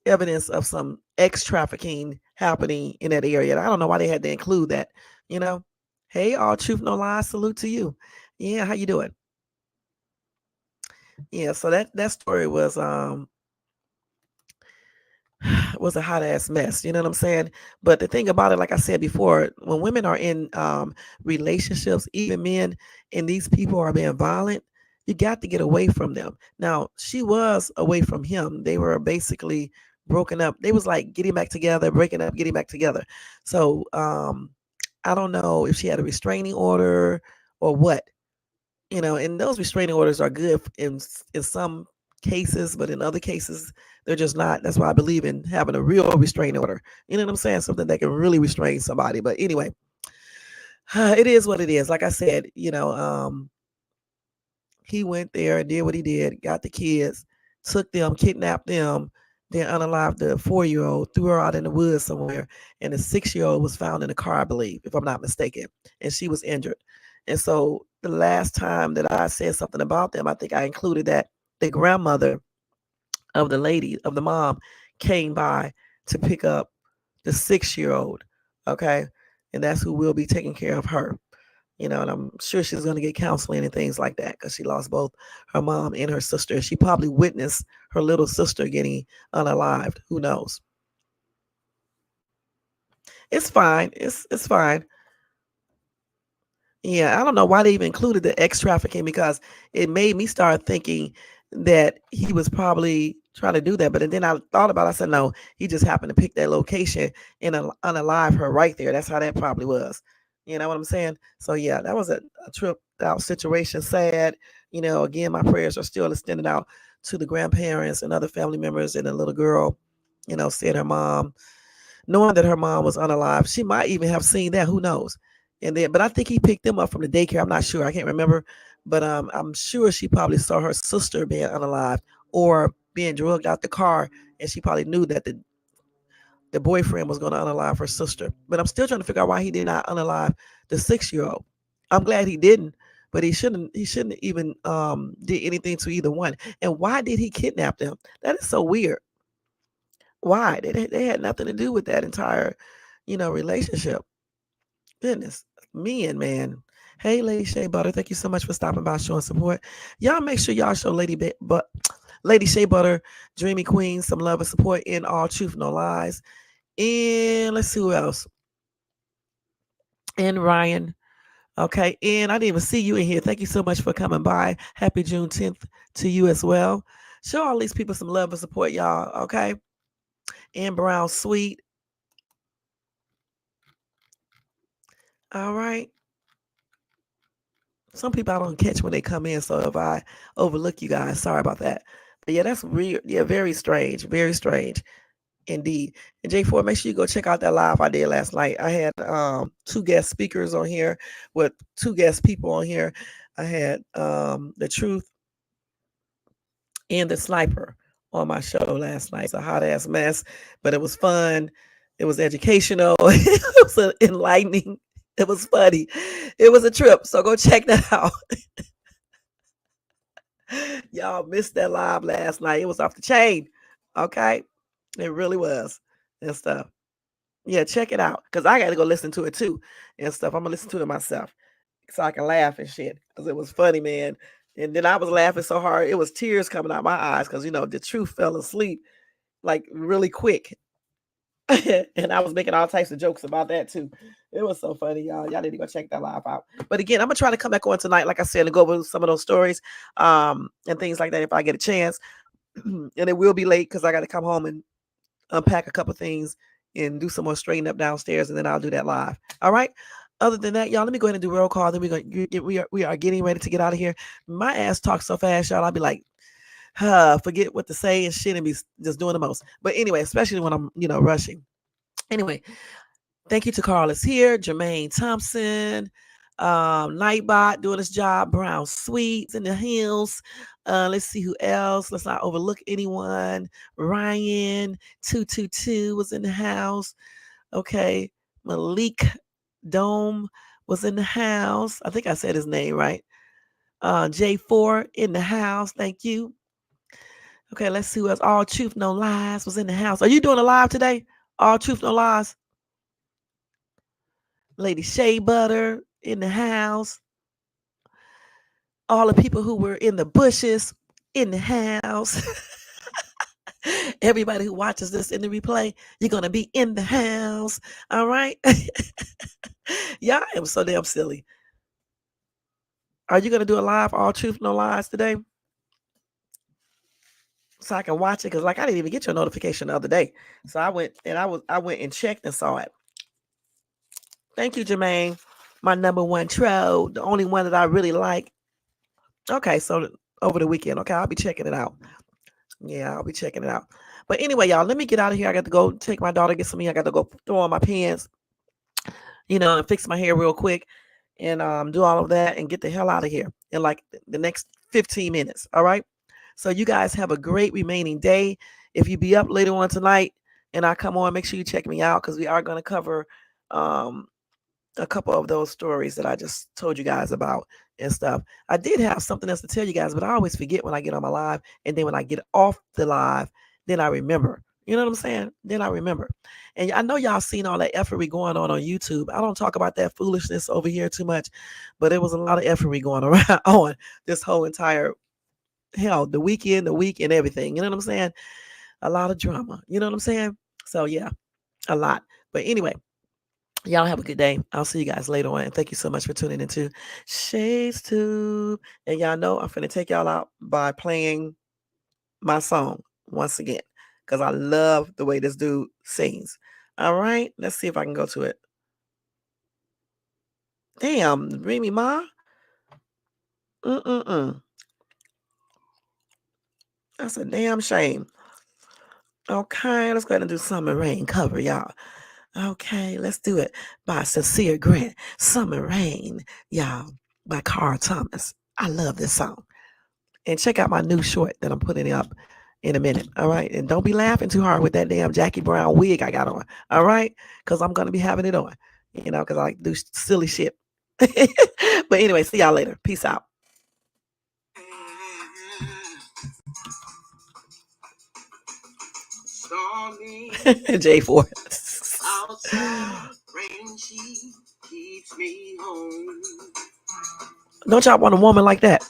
evidence of some ex trafficking happening in that area. And I don't know why they had to include that. You know, hey, all truth, no lies. Salute to you. Yeah, how you doing? Yeah, so that story was a hot ass mess. You know what I'm saying? But the thing about it, like I said before, when women are in relationships, even men, and these people are being violent, you got to get away from them. Now, she was away from him. They were basically broken up. They was like getting back together, breaking up, getting back together. So I don't know if she had a restraining order or what. And those restraining orders are good in some cases, but in other cases, they're just not. That's why I believe in having a real restraining order. You know what I'm saying? Something that can really restrain somebody. But anyway, it is what it is. Like I said, he went there and did what he did, got the kids, took them, kidnapped them, then unalived the 4 year old, threw her out in the woods somewhere. And the 6 year old was found in a car, I believe, if I'm not mistaken. And she was injured. And so the last time that I said something about them, I think I included that the grandmother of the lady, of the mom, came by to pick up the 6 year old. Okay. And that's who will be taking care of her. And I'm sure she's going to get counseling and things like that because she lost both her mom and her sister. She probably witnessed her little sister getting unalived. Who knows? It's fine. It's fine. Yeah, I don't know why they even included the ex trafficking because it made me start thinking that he was probably trying to do that. But then I thought about it, I said, no, he just happened to pick that location and unalive her right there. That's how that probably was. You know what I'm saying? So, yeah, that was a trip out situation. Sad. Again, my prayers are still extended out to the grandparents and other family members and the little girl, seeing her mom knowing that her mom was unalive. She might even have seen that. Who knows? But I think he picked them up from the daycare. I'm not sure. I can't remember, but I'm sure she probably saw her sister being unalive or being drugged out the car, and she probably knew that the boyfriend was going to unalive her sister. But I'm still trying to figure out why he did not unalive the 6 year old. I'm glad he didn't, but he shouldn't. He shouldn't even did anything to either one. And why did he kidnap them? That is so weird. Why? They had nothing to do with that entire, relationship. Goodness, men, man. Hey, Lady Shea Butter, thank you so much for stopping by, showing support. Y'all make sure y'all show Lady Shea Butter, Dreamy Queen, some love and support in All Truth, No Lies. And let's see who else. And Ryan. Okay, and I didn't even see you in here. Thank you so much for coming by. Happy Juneteenth to you as well. Show all these people some love and support, y'all. Okay, and Brown Sweet. All right. Some people I don't catch when they come in, so if I overlook you guys, sorry about that. But yeah, that's weird. Yeah, very strange indeed. And J4, make sure you go check out that live I did last night. I had two guest speakers on here with two guest people on here. I had the Truth and the Sniper on my show last night. It's a hot ass mess, but it was fun. It was educational. It was enlightening. It was funny. It was a trip. So go check that out. Y'all missed that live last night. It was off the chain. Okay. It really was and stuff. Yeah, check it out. Cause I gotta go listen to it too and stuff. I'm gonna listen to it myself so I can laugh and shit. Cause it was funny, man. And then I was laughing so hard, it was tears coming out my eyes because the truth fell asleep like really quick. And I was making all types of jokes about that too. It was so funny, y'all. Y'all need to go check that live out. But again, I'm gonna try to come back on tonight, like I said, and go over some of those stories, and things like that if I get a chance. And it will be late because I got to come home and unpack a couple things and do some more straightening up downstairs, and then I'll do that live. All right. Other than that, y'all, let me go ahead and do roll call. Then we are getting ready to get out of here. My ass talks so fast, y'all. I'll be like, forget what to say and shit, and be just doing the most. But anyway, especially when I'm rushing. Anyway, thank you to Carlos here, Jermaine Thompson, Nightbot doing his job, Brown Sweets in the hills. Let's see who else. Let's not overlook anyone. Ryan 222 was in the house. Okay. Malik Dome was in the house. I think I said his name right. J4 in the house. Thank you. Okay, let's see who else. All Truth, No Lies was in the house. Are you doing a live today? All Truth, No Lies. Lady Shea Butter in the house. All the people who were in the bushes in the house. Everybody who watches this in the replay, you're going to be in the house. All right. Yeah, I am so damn silly. Are you going to do a live All Truth, No Lies today? So I can watch it? Because like I didn't even get your notification the other day. So I went and checked and saw it. Thank you, Jermaine. My number one troll, the only one that I really like. Okay, so over the weekend, okay, I'll be checking it out. Yeah, I'll be checking it out. But anyway, y'all, let me get out of here. I got to go take my daughter, get some I got to go throw on my pants, and fix my hair real quick and do all of that and get the hell out of here in like the next 15 minutes. All right. So you guys have a great remaining day. If you be up later on tonight and I come on, make sure you check me out because we are going to cover um, a couple of those stories that I just told you guys about and stuff. I did have something else to tell you guys, but I always forget when I get on my live. And then when I get off the live, then I remember. You know what I'm saying? Then I remember. And I know y'all seen all that effortry going on YouTube. I don't talk about that foolishness over here too much, but it was a lot of effortry going around on this whole entire hell, the weekend, the week, and everything. You know what I'm saying? A lot of drama. You know what I'm saying? So yeah, a lot. But anyway, y'all have a good day. I'll see you guys later on. And thank you so much for tuning into Shades Tube. And y'all know I'm finna take y'all out by playing my song once again. Because I love the way this dude sings. All right, let's see if I can go to it. Damn, Remy Ma. Mm-mm-mm. That's a damn shame. Okay, let's go ahead and do Summer Rain cover, y'all. Okay, let's do it by Sincere Grant. Summer Rain, y'all, by Carl Thomas. I love this song. And check out my new short that I'm putting up in a minute. All right. And don't be laughing too hard with that damn Jackie Brown wig I got on. All right. Because I'm going to be having it on, because I like to do silly shit. But anyway, see y'all later. Peace out. J4. Outside, rain, she keeps me home. Don't y'all want a woman like that?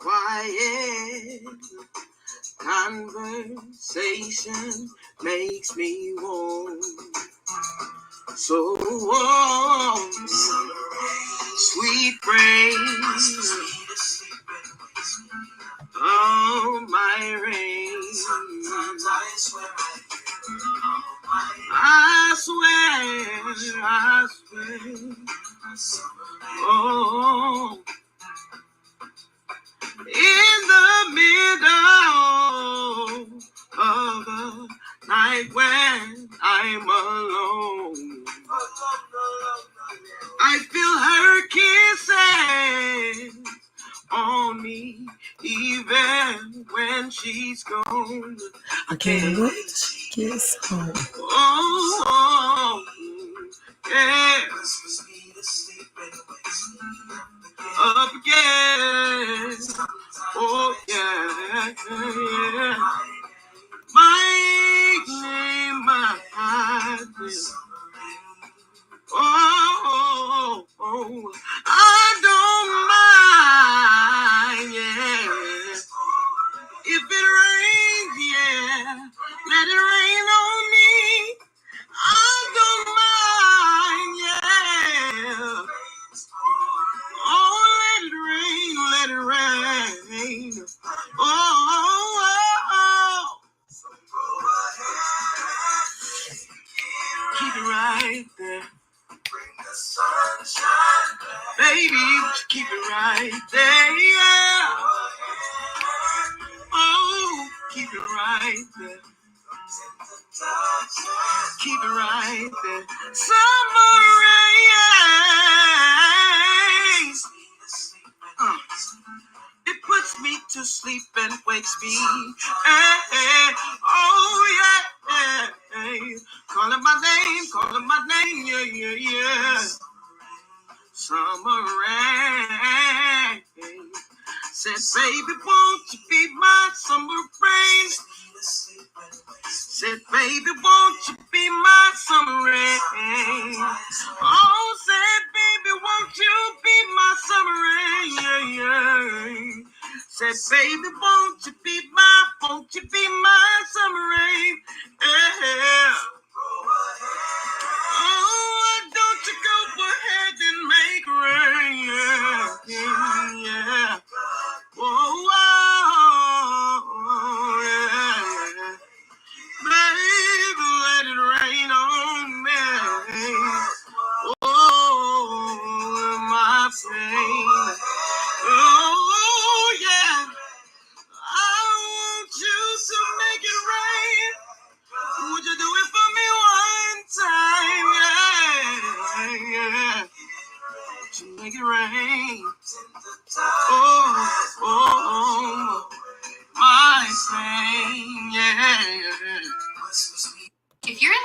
Quiet conversation makes me warm. So warm. Sweet praise. Oh, my rain. Sometimes I swear I swear. Oh, in the middle of the night when I'm alone, I feel her kisses on me, even when she's gone. I can't wait till she gets home. Oh, yeah. Up again. Oh, yeah, yeah. My heart. Oh, I don't mind, yeah. If it rains, yeah, let it rain on me. I don't mind, yeah. Oh, let it rain. Oh, keep it right there. Bring the sunshine, baby, keep it right there, yeah. Oh, keep it right there. Keep it right there. Summer rain. It puts me to sleep and wakes me. Hey, hey. Oh, yeah, yeah, hey. Calling my name, yeah, yeah, yeah. Summer rain. Said, baby, won't you be my summer rain? Said, baby, won't you be my summer rain? Oh, said, baby, won't you be my summer rain? Yeah, yeah. Said, baby, won't you be my summer rain? Yeah. Oh, don't you go ahead and make rain? Yeah, yeah. Oh, yeah. Baby, let it rain on me. Oh, my pain. Oh, yeah. I want you Oh, my thing, yeah. If you're